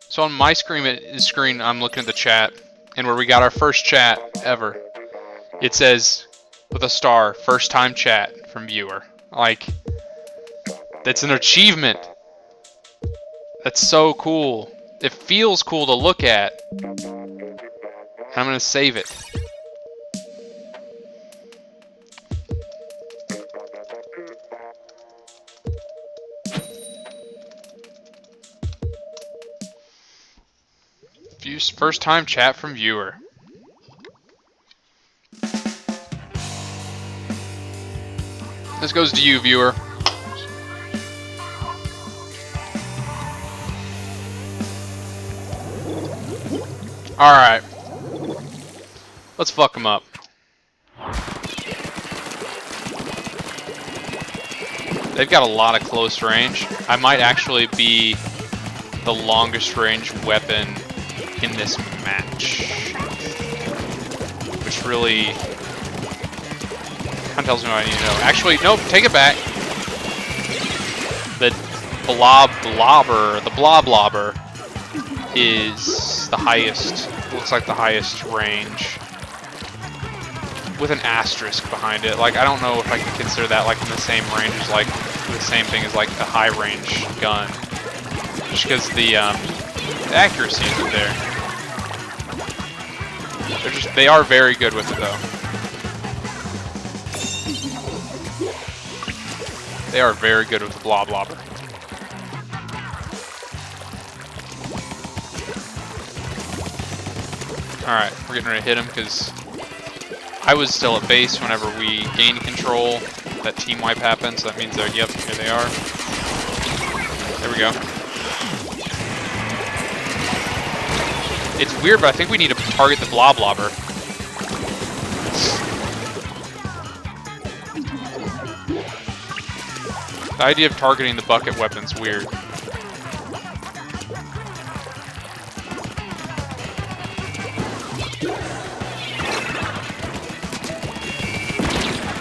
So on my screen, I'm looking at the chat, and where we got our first chat ever, it says with a star, first time chat from viewer. Like, that's an achievement. That's so cool. It feels cool to look at. And I'm gonna save it. First time chat from viewer. This goes to you, viewer. Alright. Let's fuck them up. They've got a lot of close range. I might actually be the longest range weapon in this match. Which really kind of tells me what I need to know. Actually, nope, take it back. The blob is the highest, looks like the highest range. With an asterisk behind it. Like, I don't know if I can consider that like in the same range as like, the same thing as like a high range gun. Just because the accuracy isn't there. They are very good with it though. They are very good with the blobber. Alright, we're getting ready to hit him because I was still at base whenever we gained control. That team wipe happened, so that means they're, yep, here they are. There we go. It's weird, but I think we need to target the blobber. The idea of targeting the bucket weapon's weird.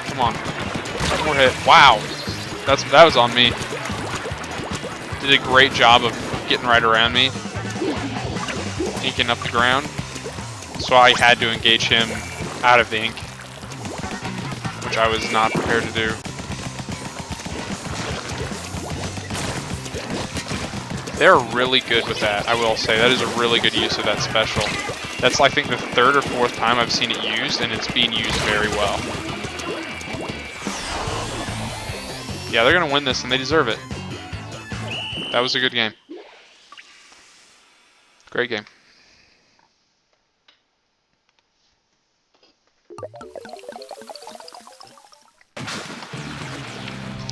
Come on. One more hit. Wow. That was on me. Did a great job of getting right around me, inking up the ground. So I had to engage him out of the ink, which I was not prepared to do. They're really good with that, I will say. That is a really good use of that special. That's, I think, the third or fourth time I've seen it used, and it's being used very well. Yeah, they're going to win this, and they deserve it. That was a good game. Great game.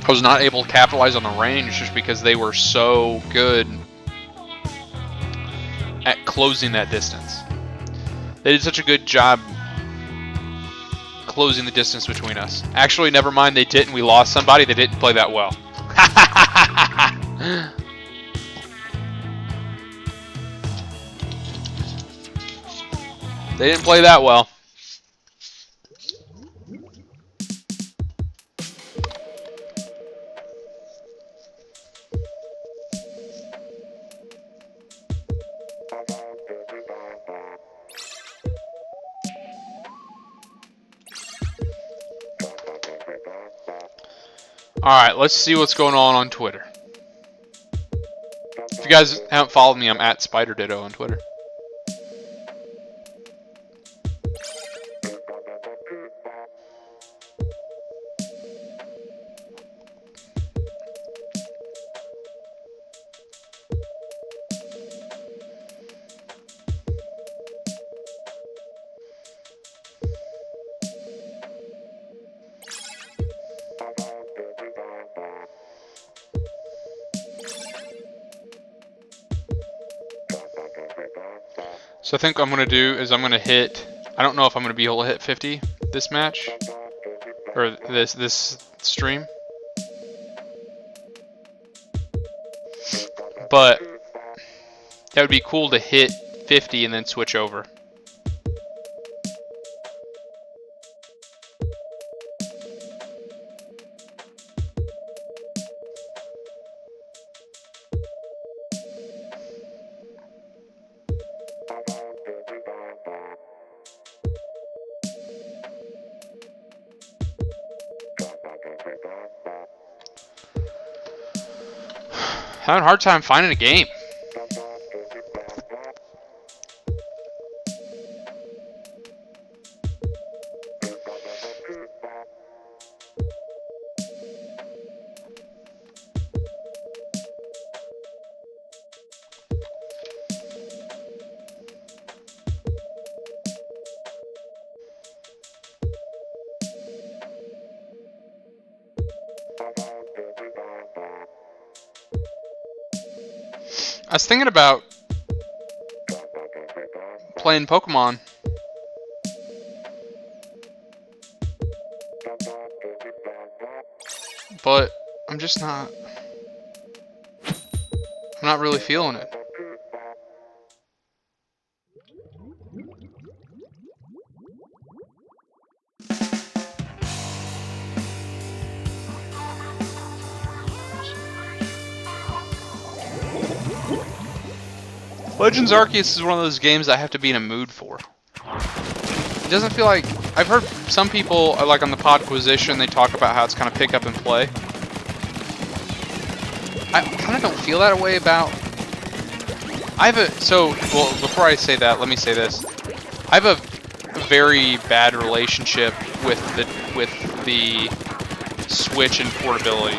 I was not able to capitalize on the range just because they were so good at closing that distance. They did such a good job closing the distance between us. Actually, never mind, they didn't. We lost somebody. They didn't play that well. They didn't play that well. Alright, let's see what's going on Twitter. If you guys haven't followed me, I'm at SpiderDitto on Twitter. So I think what I'm going to do is I'm going to hit, I don't know if I'm going to be able to hit 50 this match, or this stream, but that would be cool to hit 50 and then switch over. Having a hard time finding a game. I was thinking about playing Pokemon. But I'm just not... I'm not really feeling it. Legends Arceus is one of those games I have to be in a mood for. It doesn't feel like... I've heard some people, like on the Podquisition, they talk about how it's kind of pick up and play. I kind of don't feel that way about... well, before I say that, let me say this. I have a very bad relationship with the Switch and portability.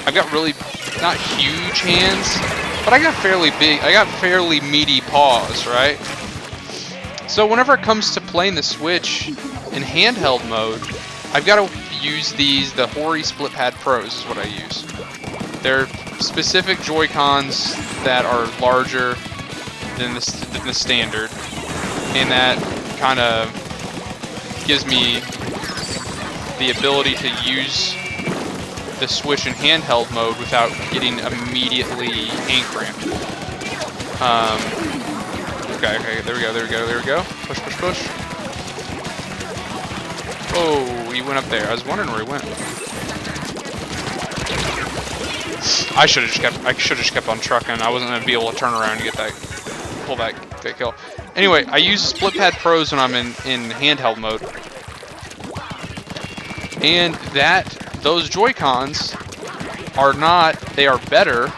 I've got really, not huge hands, but I got fairly meaty paws, right? So whenever it comes to playing the Switch in handheld mode, I've got to use the Hori Split Pad Pros is what I use. They're specific Joy-Cons that are larger than the standard, and that kind of gives me the ability to use the Switch in handheld mode without getting immediately hand cramped. Okay, there we go. Push. Oh, he went up there. I was wondering where he went. I should have just kept on trucking. I wasn't gonna be able to turn around and get that, pull that kill. Anyway, I use Split Pad Pros when I'm in handheld mode, and those Joy-Cons are not. They are better.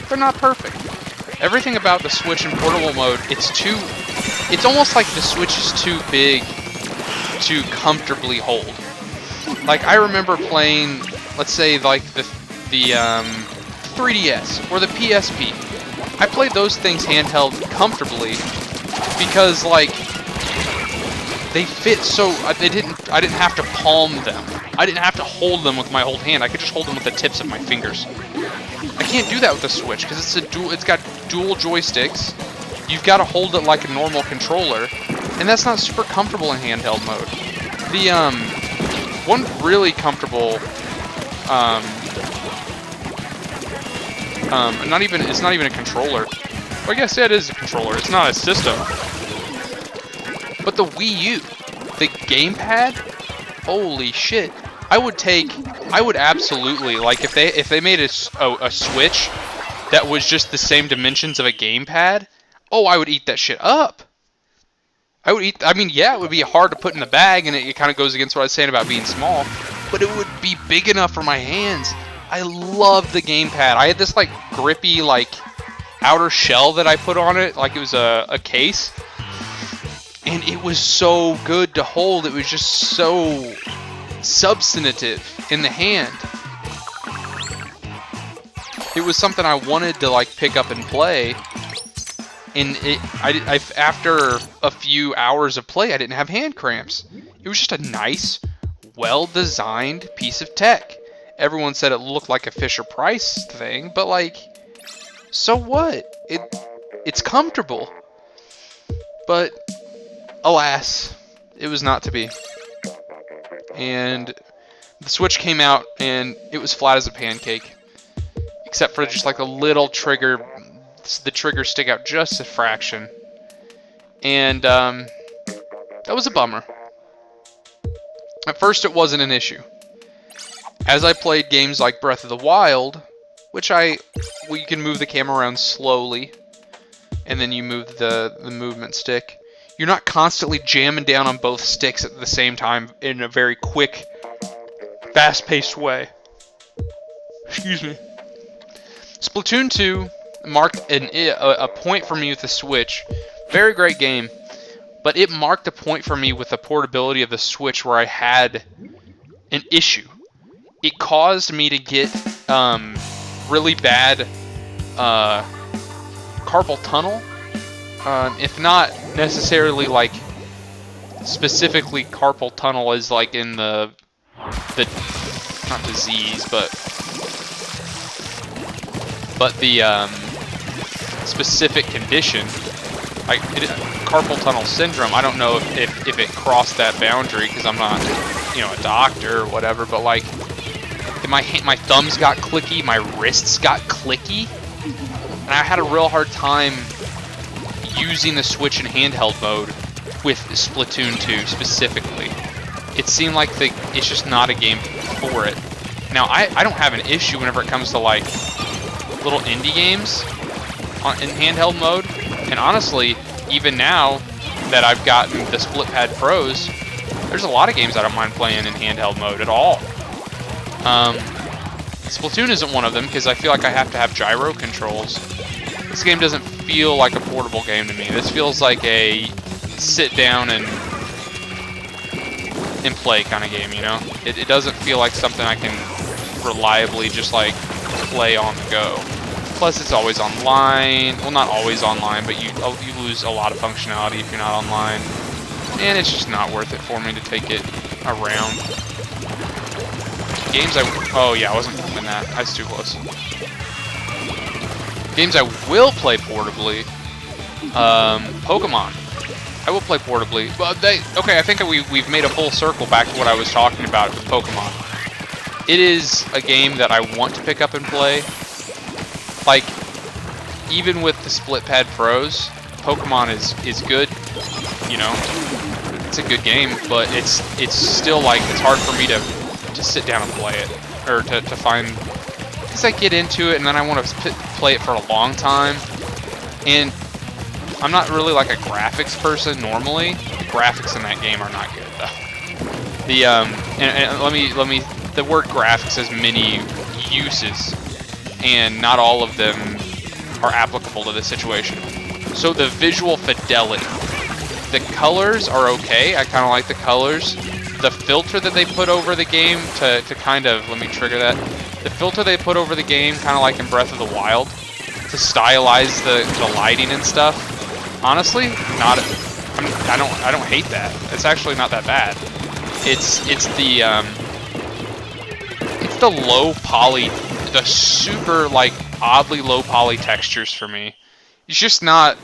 They're not perfect. Everything about the Switch in portable mode, it's almost like the Switch is too big to comfortably hold. Like, I remember playing, let's say, like the 3DS or the PSP. I played those things handheld comfortably because, like, they fit so I didn't have to palm them. I didn't have to hold them with my whole hand. I could just hold them with the tips of my fingers. I can't do that with the Switch because it's got dual joysticks. You've got to hold it like a normal controller, and that's not super comfortable in handheld mode. The one really comfortable it's not even a controller. Well, I guess it is a controller. It's not a system. But the Wii U, the gamepad, holy shit! I would absolutely, like, if they made a Switch that was just the same dimensions of a gamepad, oh, I would eat that shit up. I mean, yeah, it would be hard to put in the bag, and it kind of goes against what I was saying about being small, but it would be big enough for my hands. I love the gamepad. I had this, like, grippy, like, outer shell that I put on it, like it was a case, and it was so good to hold. It was just so substantive in the hand. It was something I wanted to, like, pick up and play, and after a few hours of play, I didn't have hand cramps. It was just a nice, well-designed piece of tech. Everyone said it looked like a Fisher-Price thing, but, like, so what? It's comfortable. But alas, it was not to be. And the Switch came out, and it was flat as a pancake, except for just like a little trigger. The trigger stick out just a fraction, and that was a bummer. At first, it wasn't an issue. As I played games like Breath of the Wild, which you can move the camera around slowly, and then you move the movement stick. You're not constantly jamming down on both sticks at the same time in a very quick, fast-paced way. Excuse me. Splatoon 2 marked a point for me with the Switch. Very great game, but it marked a point for me with the portability of the Switch where I had an issue. It caused me to get really bad carpal tunnel, if not necessarily like specifically carpal tunnel as like in the not disease, but the specific condition, like carpal tunnel syndrome. I don't know if it crossed that boundary because I'm not, a doctor or whatever, but like my thumbs got clicky, my wrists got clicky, and I had a real hard time using the Switch in handheld mode with Splatoon 2 specifically. It seemed like it's just not a game for it. Now, I don't have an issue whenever it comes to like little indie games in handheld mode, and honestly, even now that I've gotten the Split Pad Pros, there's a lot of games I don't mind playing in handheld mode at all. Splatoon isn't one of them because I feel like I have to have gyro controls. This game doesn't feel like a portable game to me. This feels like a sit down and play kind of game, It doesn't feel like something I can reliably just like play on the go. Plus, it's always online. Well, not always online, but you lose a lot of functionality if you're not online. And it's just not worth it for me to take it around. Games oh yeah, I wasn't filming that. I was too close. Games I will play portably. Pokemon. I will play portably. But okay, I think we've made a full circle back to what I was talking about with Pokemon. It is a game that I want to pick up and play. Like, even with the Split Pad Pros, Pokemon is good. It's a good game, but it's still like it's hard for me to sit down and play it, or to find because I get into it and then I want to play it for a long time. And I'm not really like a graphics person normally. The graphics in that game are not good though. The and let me the word graphics has many uses, and not all of them are applicable to this situation. So the visual fidelity, the colors are okay. I kind of like the colors. The filter that they put over the game to kind of, let me trigger that. The filter they put over the game, kind of like in Breath of the Wild, to stylize the lighting and stuff. Honestly, I don't hate that. It's actually not that bad. It's the low poly, the super like oddly low poly textures for me. It's just not.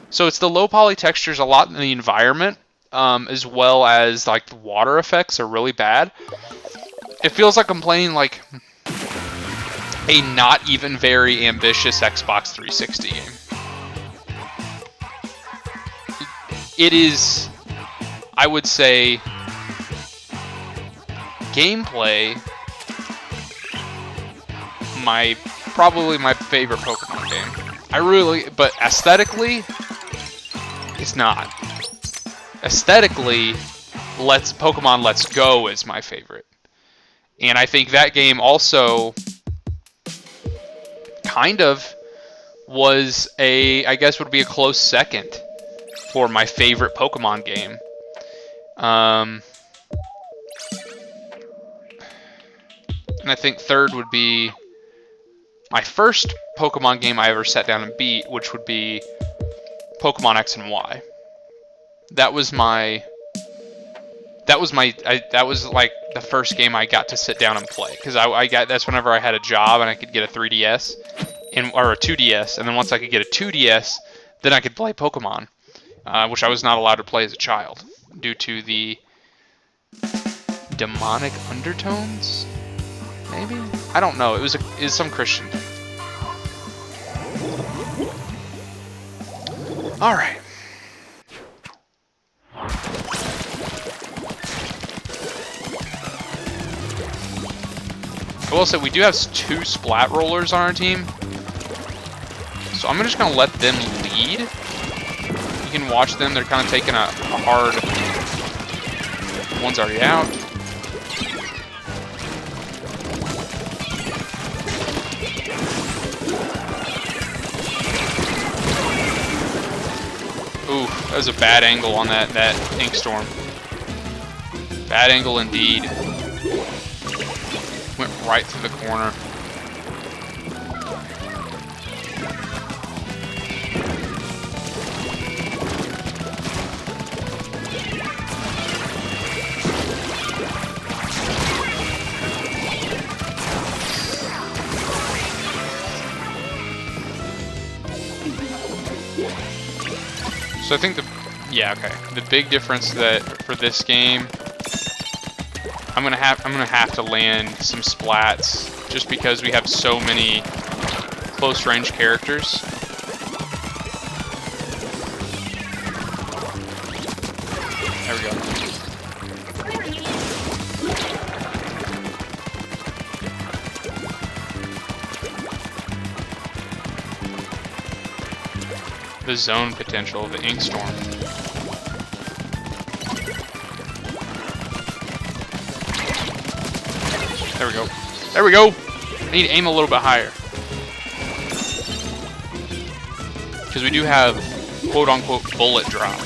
So it's the low poly textures a lot in the environment, as well as like the water effects are really bad. It feels like I'm playing like a not even very ambitious Xbox 360 game. It is, I would say, gameplay, probably my favorite Pokemon game. But aesthetically, it's not. Aesthetically, Pokemon Let's Go is my favorite. And I think that game also kind of was I guess would be a close second for my favorite Pokemon game. And I think third would be my first Pokemon game I ever sat down and beat, which would be Pokemon X and Y. That was like the first game I got to sit down and play, because that's whenever I had a job and I could get a 3DS or a 2DS, and then once I could get a 2DS, then I could play Pokemon, which I was not allowed to play as a child due to the demonic undertones. Maybe? I don't know. It was some Christian thing. All right. I will say we do have 2 Splat Rollers on our team, so I'm just gonna let them lead. You can watch them. They're kind of taking a hard. One's already out. Ooh, that was a bad angle on that Ink Storm. Bad angle indeed. Went right through the corner. So I think the big difference that for this game, I'm gonna have to land some splats just because we have so many close range characters. There we go. The zone potential of the Ink Storm. There we go. There we go! I need to aim a little bit higher. Because we do have quote-unquote bullet drop.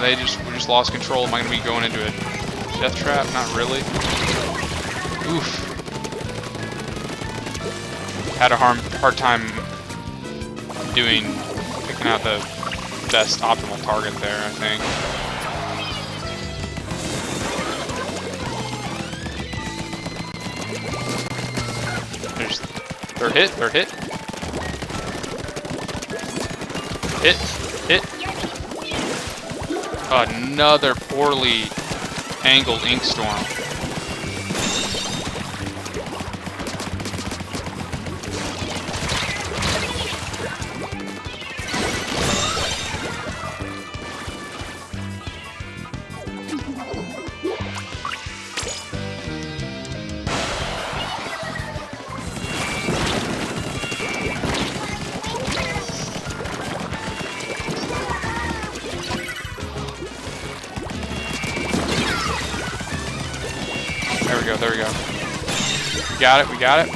We just lost control. Am I going to be going into a death trap? Not really. Oof. Had a hard time picking out the best optimal target there, I think. They're hit. Hit. Another poorly angled Ink Storm. There we go. We got it. We got it.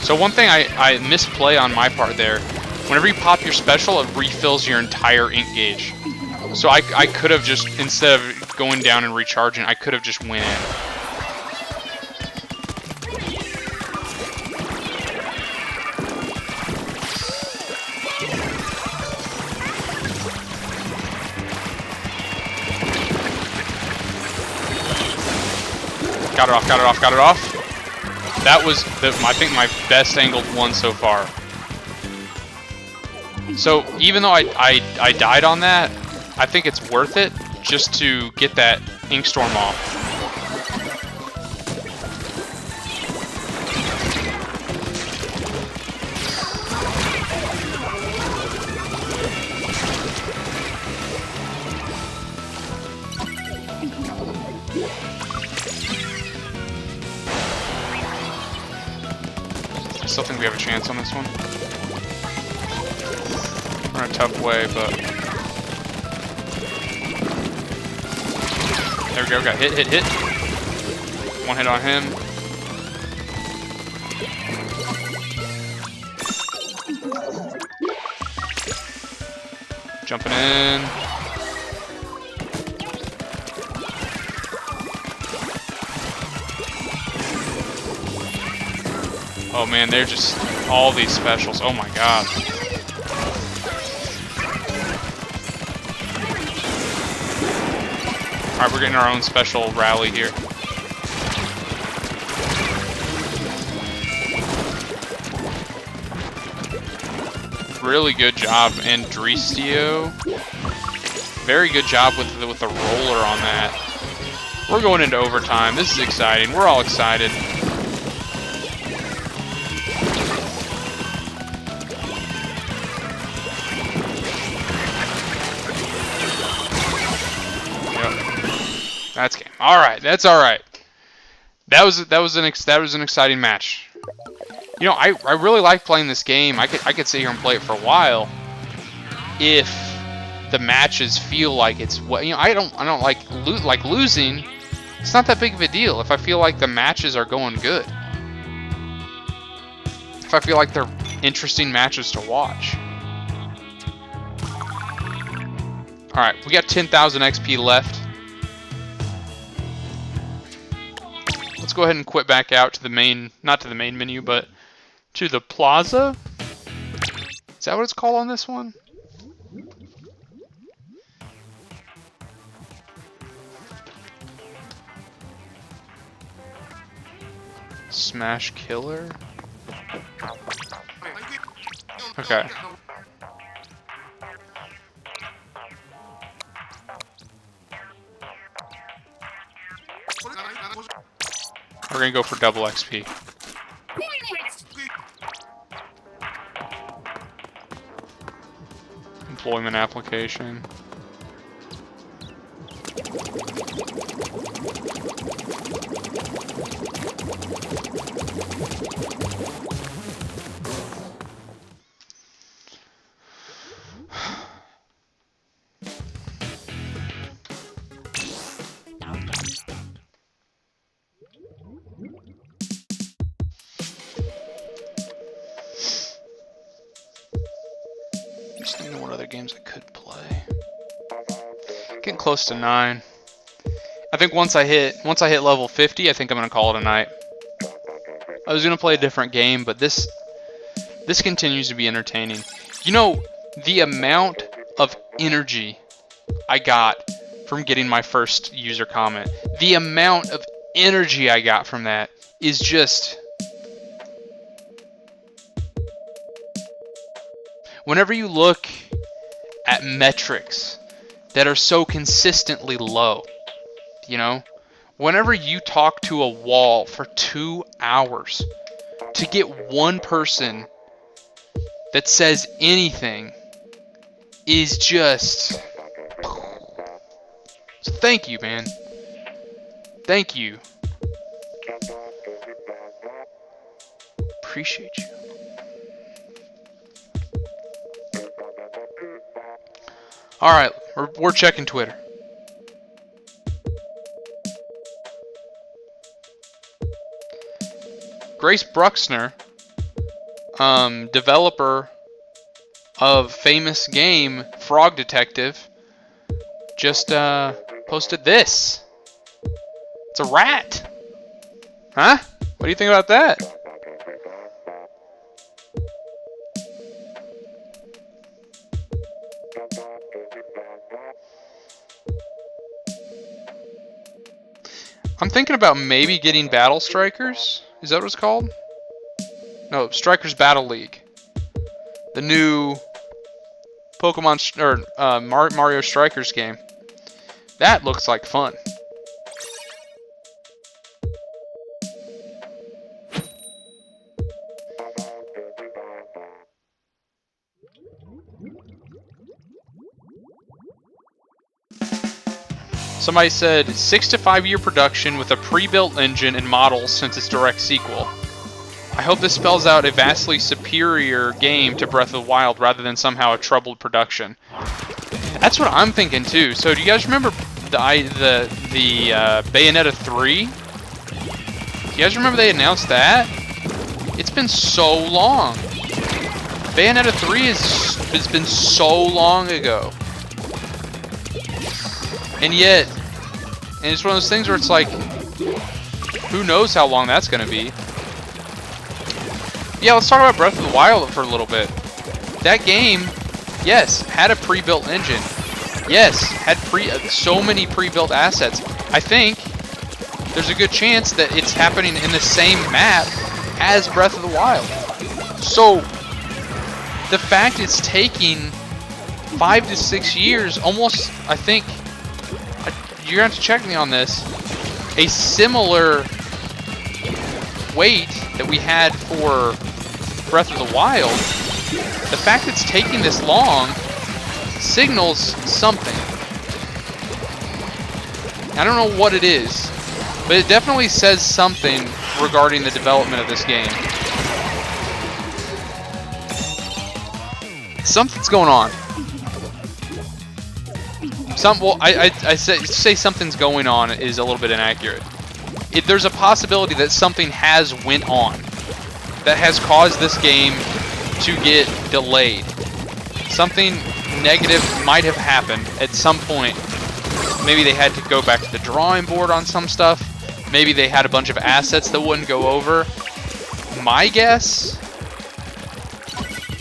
So one thing I misplay on my part there, whenever you pop your special, it refills your entire ink gauge. So I could have just, instead of going down and recharging, I could have just went in. Got it off, got it off, got it off. That was, I think, my best angled one so far. So even though I died on that, I think it's worth it just to get that ink storm off. I still think we have a chance on this one. We're in a tough way, but there we go. Got hit, hit, hit. One hit on him. Jumping in. Oh man, they're just all these specials. Oh my god. Alright, we're getting our own special rally here. Really good job, Andristio. Very good job with the roller on that. We're going into overtime. This is exciting. We're all excited. That's game. All right, that's all right. That was an exciting match. You know, I really like playing this game. I could sit here and play it for a while if the matches feel like it's what, you know. I don't like losing. It's not that big of a deal if I feel like the matches are going good. If I feel like they're interesting matches to watch. All right, we got 10,000 XP left. Let's go ahead and quit back out to the main, not to the main menu, but to the plaza. Is that what it's called on this one? Smash Killer? Okay. We're gonna go for double XP. Employment application. Just thinking what other games I could play. Getting close to 9. I think once I hit level 50, I think I'm gonna call it a night. I was gonna play a different game, but this continues to be entertaining. You know, the amount of energy I got from getting my first user comment, the amount of energy I got from that is just... Whenever you look at metrics that are so consistently low, you know, whenever you talk to a wall for 2 hours to get one person that says anything is just... So thank you, man. Thank you. appreciate you. Alright, we're checking Twitter. Grace Bruxner, developer of famous game Frog Detective, just posted this. It's a rat. Huh? What do you think about that? I'm thinking about maybe getting Battle Strikers. Is that what it's called? No, Strikers Battle League. The new Pokemon Mario Strikers game. That looks like fun. Somebody said 6 to 5 year production with a pre-built engine and models since its direct sequel. I hope this spells out a vastly superior game to Breath of the Wild rather than somehow a troubled production. That's what I'm thinking too. So do you guys remember the Bayonetta 3? Do you guys remember they announced that? It's been so long. Bayonetta 3 has been so long ago. And yet, and it's one of those things where it's like, who knows how long that's going to be. Yeah, let's talk about Breath of the Wild for a little bit. That game, yes, had a pre-built engine. Yes, had so many pre-built assets. I think there's a good chance that it's happening in the same map as Breath of the Wild. So, the fact it's taking 5 to 6 years, almost, I think, you're going to have to check me on this, a similar wait that we had for Breath of the Wild, the fact that it's taking this long signals something. I don't know what it is, but it definitely says something regarding the development of this game. Something's going on. I say something's going on is a little bit inaccurate. There's a possibility that something has went on that has caused this game to get delayed. Something negative might have happened at some point. Maybe they had to go back to the drawing board on some stuff. Maybe they had a bunch of assets that wouldn't go over. My guess,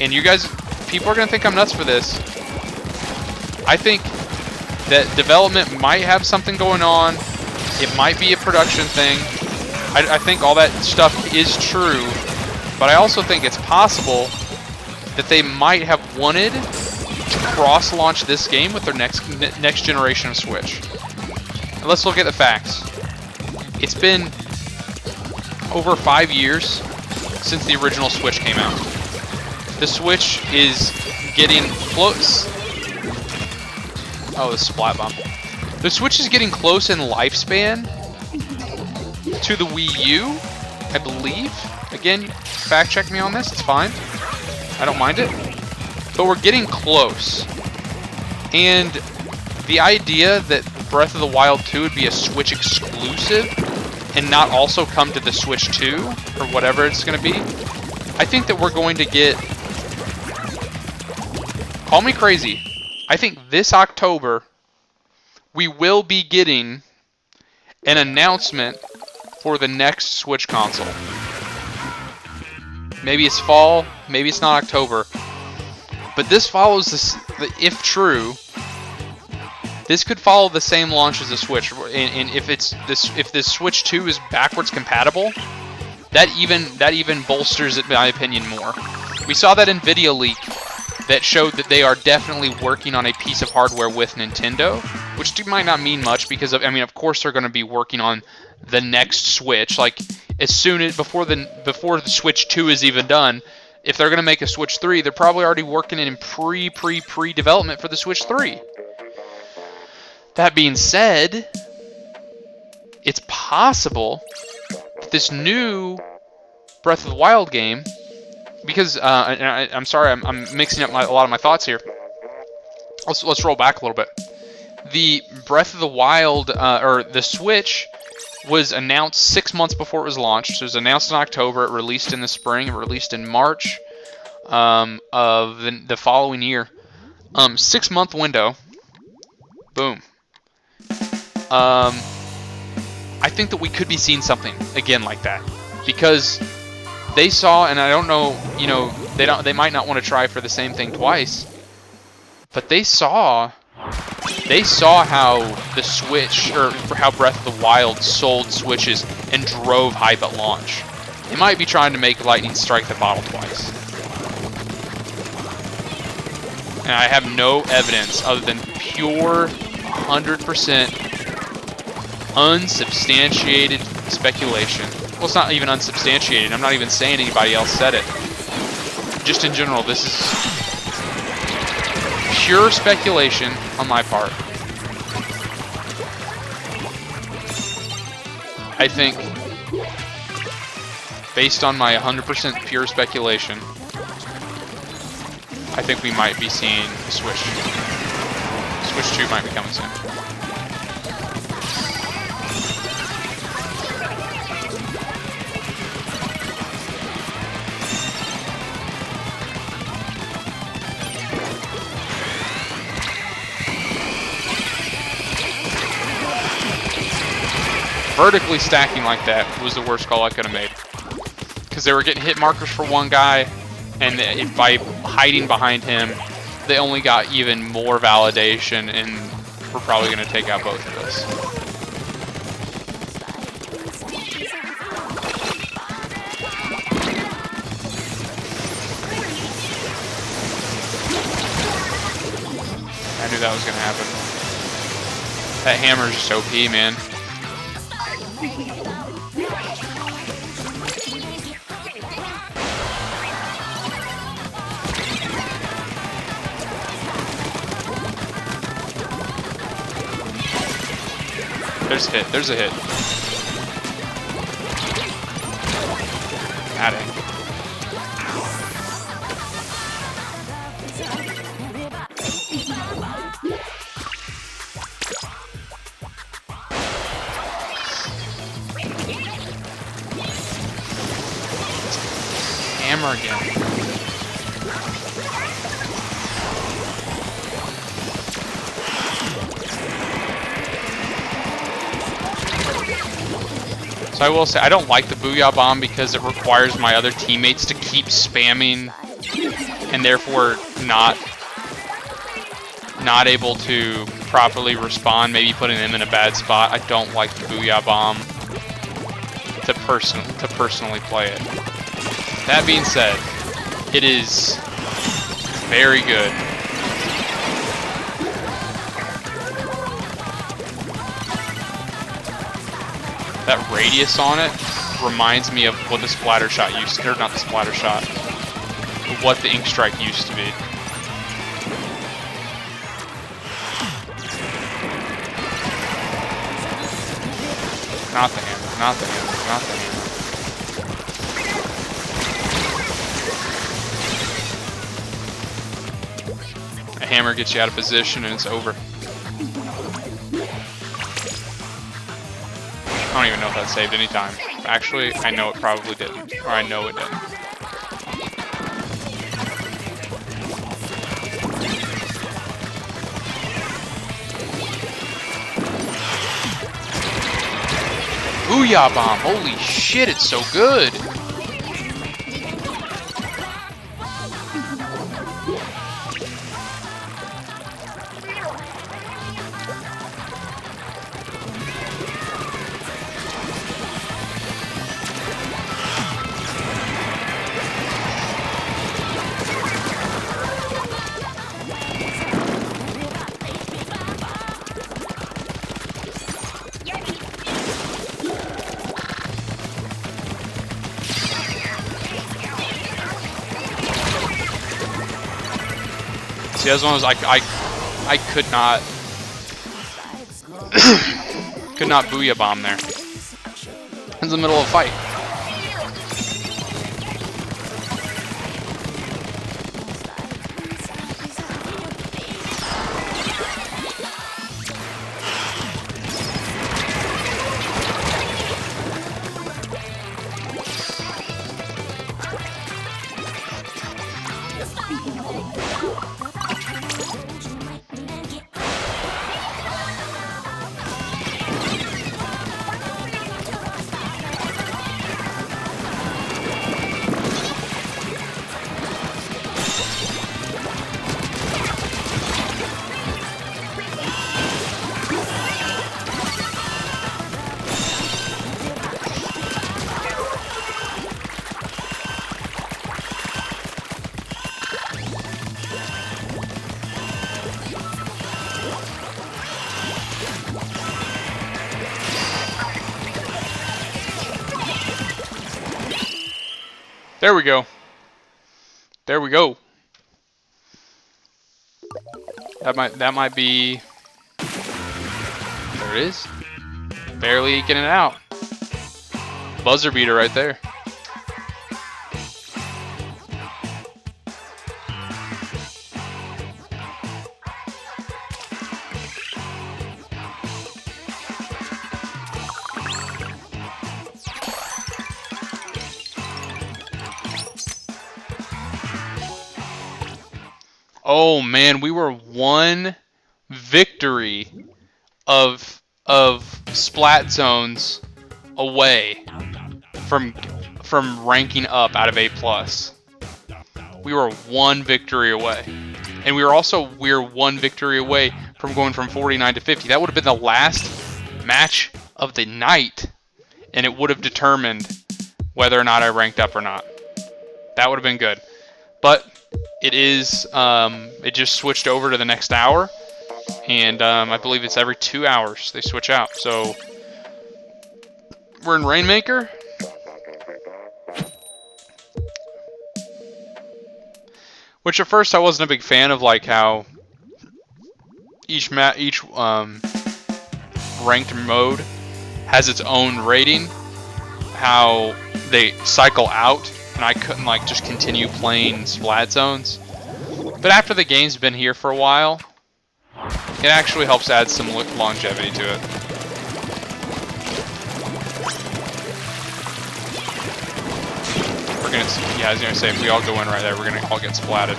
and you guys, people are going to think I'm nuts for this, I think that development might have something going on. It might be a production thing. I think all that stuff is true, but I also think it's possible that they might have wanted to cross-launch this game with their next generation of Switch. And let's look at the facts. It's been over 5 years since the original Switch came out. The Switch is getting close. Oh, the Splat Bomb. The Switch is getting close in lifespan to the Wii U, I believe. Again, fact check me on this, it's fine. I don't mind it. But we're getting close. And the idea that Breath of the Wild 2 would be a Switch exclusive and not also come to the Switch 2, or whatever it's going to be, I think that we're going to get... Call me crazy. I think this October, we will be getting an announcement for the next Switch console. Maybe it's fall, maybe it's not October. But this follows this, if true, this could follow the same launch as the Switch. And if the Switch 2 is backwards compatible, that even bolsters it, in my opinion, more. We saw that NVIDIA leak that showed that they are definitely working on a piece of hardware with Nintendo, which might not mean much because of course they're going to be working on the next Switch. Like as soon as before the Switch 2 is even done, if they're going to make a Switch 3, they're probably already working in pre-development for the Switch 3. That being said, it's possible that this new Breath of the Wild game, because I'm sorry, I'm mixing up a lot of my thoughts here. Let's roll back a little bit. The Breath of the Wild, or the Switch, was announced 6 months before it was launched. So it was announced in October. It released in the spring. It released in March of the following year. 6 month window. Boom. I think that we could be seeing something again like that, because they saw, and I don't know, you know, they might not want to try for the same thing twice, but they saw how the Switch, or how Breath of the Wild sold Switches and drove hype at launch. They might be trying to make lightning strike the bottle twice. And I have no evidence other than pure 100% unsubstantiated speculation. Well, it's not even unsubstantiated. I'm not even saying anybody else said it. Just in general, this is pure speculation on my part. I think, based on my 100% pure speculation, I think we might be seeing Switch. Switch 2 might be coming soon. Vertically stacking like that was the worst call I could have made, because they were getting hit markers for one guy, and by hiding behind him, they only got even more validation, and we're probably going to take out both of us. I knew that was going to happen. That hammer is just OP, man. There's a hit. There's a hit. Got it. Hammer again. So I will say, I don't like the Booyah Bomb because it requires my other teammates to keep spamming, and therefore not able to properly respond, maybe putting them in a bad spot. I don't like the Booyah Bomb to personally play it. That being said, it is very good. That radius on it reminds me of what the splatter shot used to, or not the splatter shot, what the ink strike used to be. Not the hammer, not the hammer, not the hammer. A hammer gets you out of position and it's over. I don't even know if that saved any time. Actually, I know it probably didn't. Or I know it didn't. Booyah Bomb! Holy shit, it's so good! See, that's one was like I could not Booyah Bomb there. In the middle of a fight. There we go. There we go. That might be. There it is. Barely getting it out. Buzzer beater right there. Oh man, we were one victory of Splat Zones away from ranking up out of A+. We were one victory away. And we're one victory away from going from 49 to 50. That would have been the last match of the night, and it would have determined whether or not I ranked up or not. That would have been good. But it is, it just switched over to the next hour, and I believe it's every 2 hours they switch out. So we're in Rainmaker. Which at first I wasn't a big fan of, like how each ranked mode has its own rating, how they cycle out, and I couldn't like just continue playing Splat Zones. But after the game's been here for a while, it actually helps add some longevity to it. We're gonna, yeah, I was gonna say if we all go in right there, we're gonna all get splatted.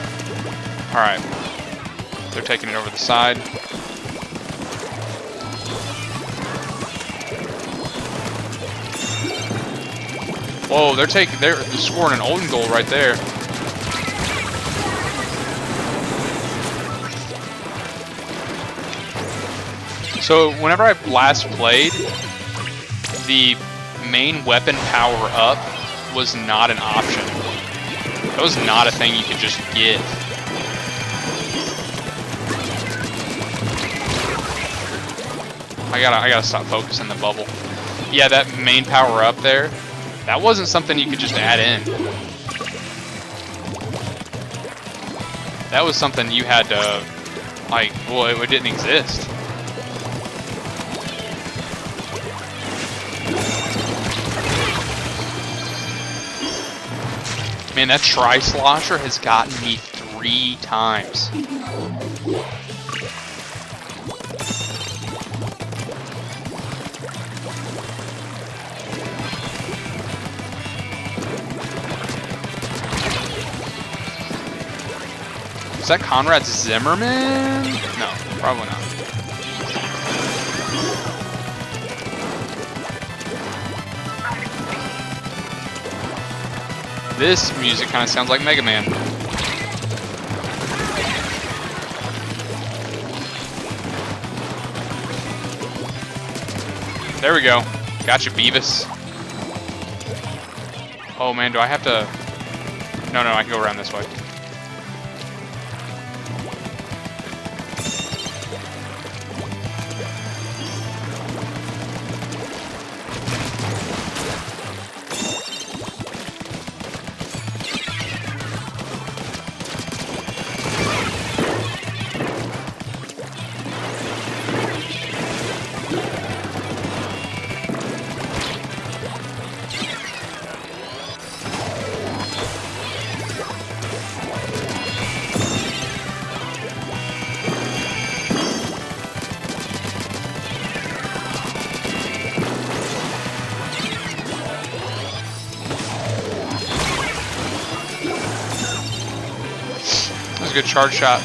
All right, they're taking it over the side. Whoa, they're scoring an own goal right there. So whenever I last played, the main weapon power up was not an option. That was not a thing you could just get. I gotta stop focusing the bubble. Yeah, that main power up there, that wasn't something you could just add in. That was something you had to, like, well, it didn't exist. Man, that Tri-Slosher has gotten me 3 times. Is that Conrad Zimmerman? No, probably not. This music kind of sounds like Mega Man. There we go. Gotcha, Beavis. Oh man, do I have to... No, I can go around this way. Good charge shot.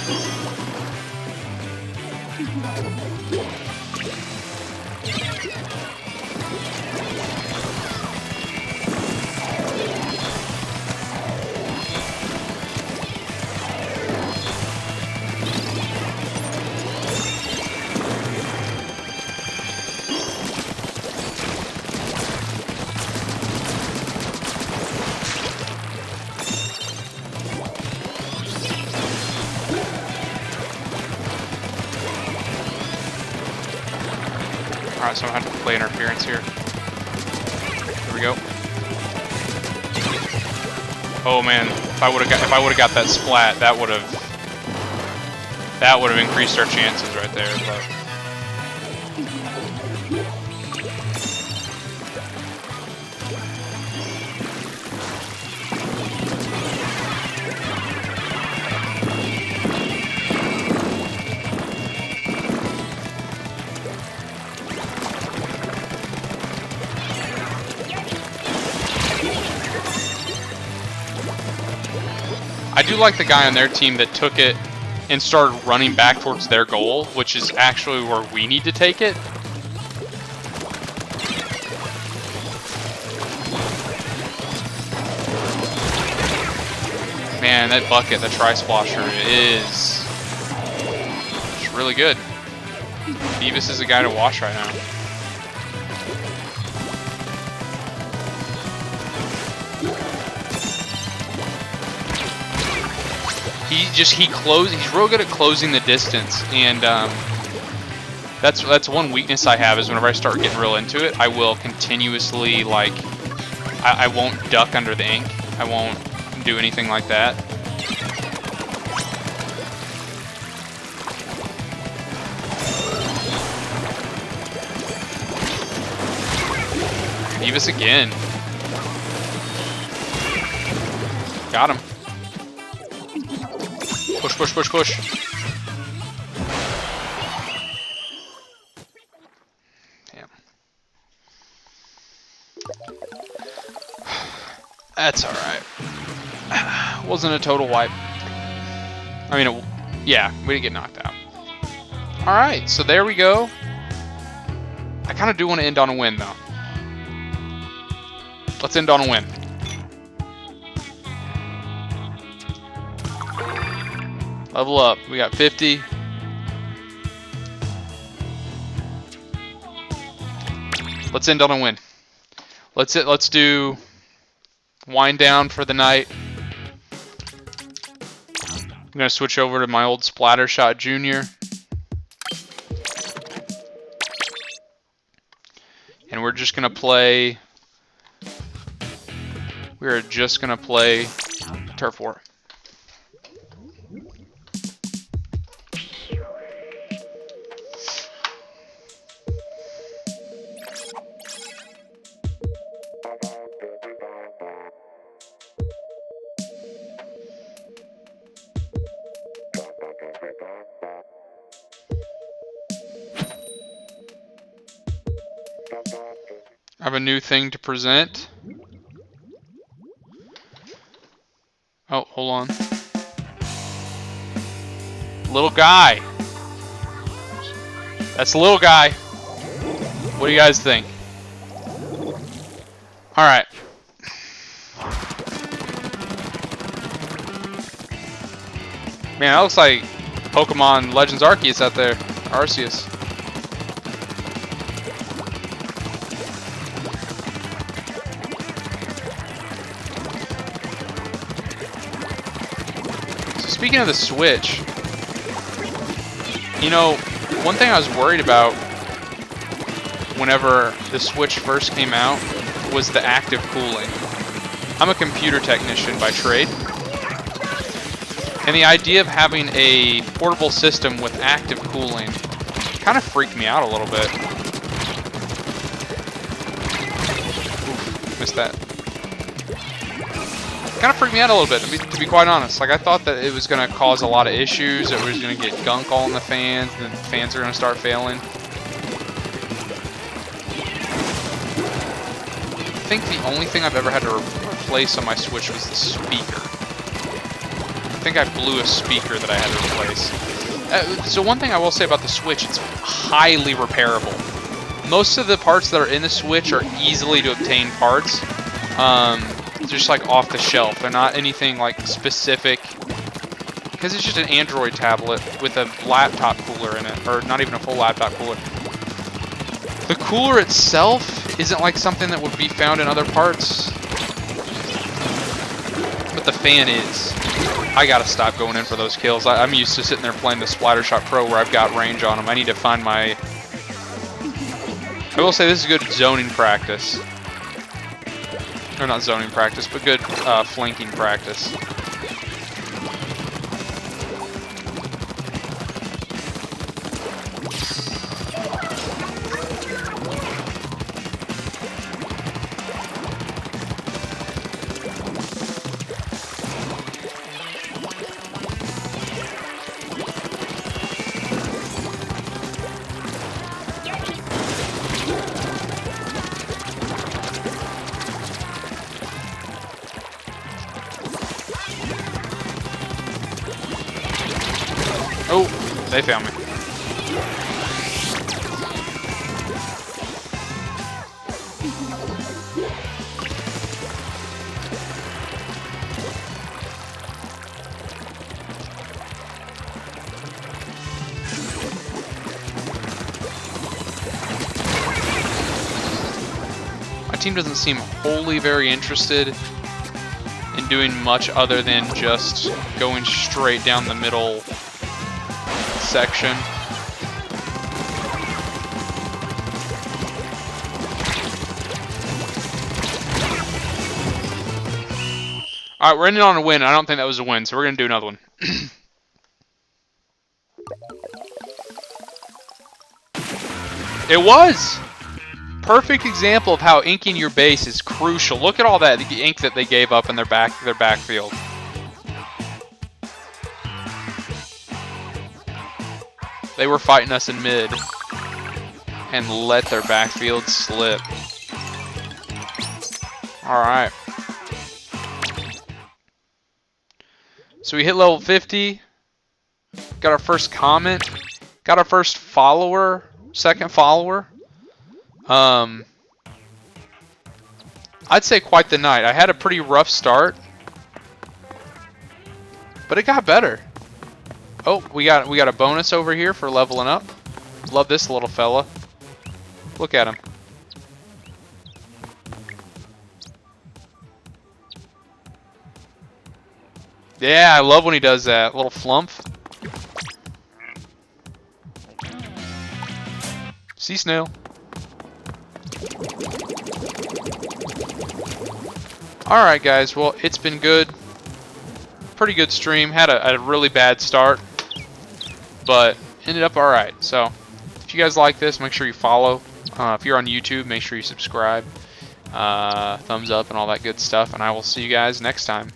Alright, so I'm going to have to play interference here. Here we go. Oh man, if I would have got that splat, that would have increased our chances right there. But I do like the guy on their team that took it and started running back towards their goal, which is actually where we need to take it. Man, that bucket, the Tri-Splasher, is really good. Beavis is a guy to watch right now. He's real good at closing the distance, and that's one weakness I have is whenever I start getting real into it, I will continuously, like, I won't duck under the ink. I won't do anything like that. Beavis again. Got him. Push, push, push, push. Damn. That's alright. Wasn't a total wipe. I mean, yeah, we didn't get knocked out. Alright, so there we go. I kind of do want to end on a win, though. Let's end on a win. Level up. We got 50. Let's end on a win. Let's do wind down for the night. I'm gonna switch over to my old Splatter Shot Junior. And we're just gonna play. We're just gonna play Turf War. I have a new thing to present. Oh, hold on. Little guy. That's a little guy. What do you guys think? Alright. Man, that looks like Pokemon Legends Arceus out there. Arceus. Speaking of the Switch, you know, one thing I was worried about whenever the Switch first came out was the active cooling. I'm a computer technician by trade, and the idea of having a portable system with active cooling kind of freaked me out a little bit. Oof, missed that. Kind of freaked me out a little bit, to be quite honest. Like, I thought that it was going to cause a lot of issues. It was going to get gunk all in the fans, and the fans are going to start failing. I think the only thing I've ever had to replace on my Switch was the speaker. I think I blew a speaker that I had to replace. So one thing I will say about the Switch, it's highly repairable. Most of the parts that are in the Switch are easily to obtain parts. Just like off the shelf. They're not anything like specific, because it's just an Android tablet with a laptop cooler in it, or not even a full laptop cooler. The cooler itself isn't like something that would be found in other parts, but the fan is. I gotta stop going in for those kills. I'm used to sitting there playing the Splattershot Pro where I've got range on them. I need to find my... I will say this is good zoning practice. Or not zoning practice, but good flanking practice. Oh, they found me. My team doesn't seem wholly very interested in doing much other than just going straight down the middle section. Alright, we're ending on a win. I don't think that was a win, so we're going to do another one. It was! Perfect example of how inking your base is crucial. Look at all that ink that they gave up in their backfield. They were fighting us in mid and let their backfield slip. Alright. So we hit level 50. Got our first comment. Got our first follower. Second follower. I'd say quite the night. I had a pretty rough start, but it got better. Oh, we got a bonus over here for leveling up. Love this little fella. Look at him. Yeah, I love when he does that little flump. Sea snail. Alright guys, well it's been good. Pretty good stream. Had a really bad start, but ended up alright. So if you guys like this, make sure you follow. If you're on YouTube, make sure you subscribe. Thumbs up and all that good stuff, and I will see you guys next time.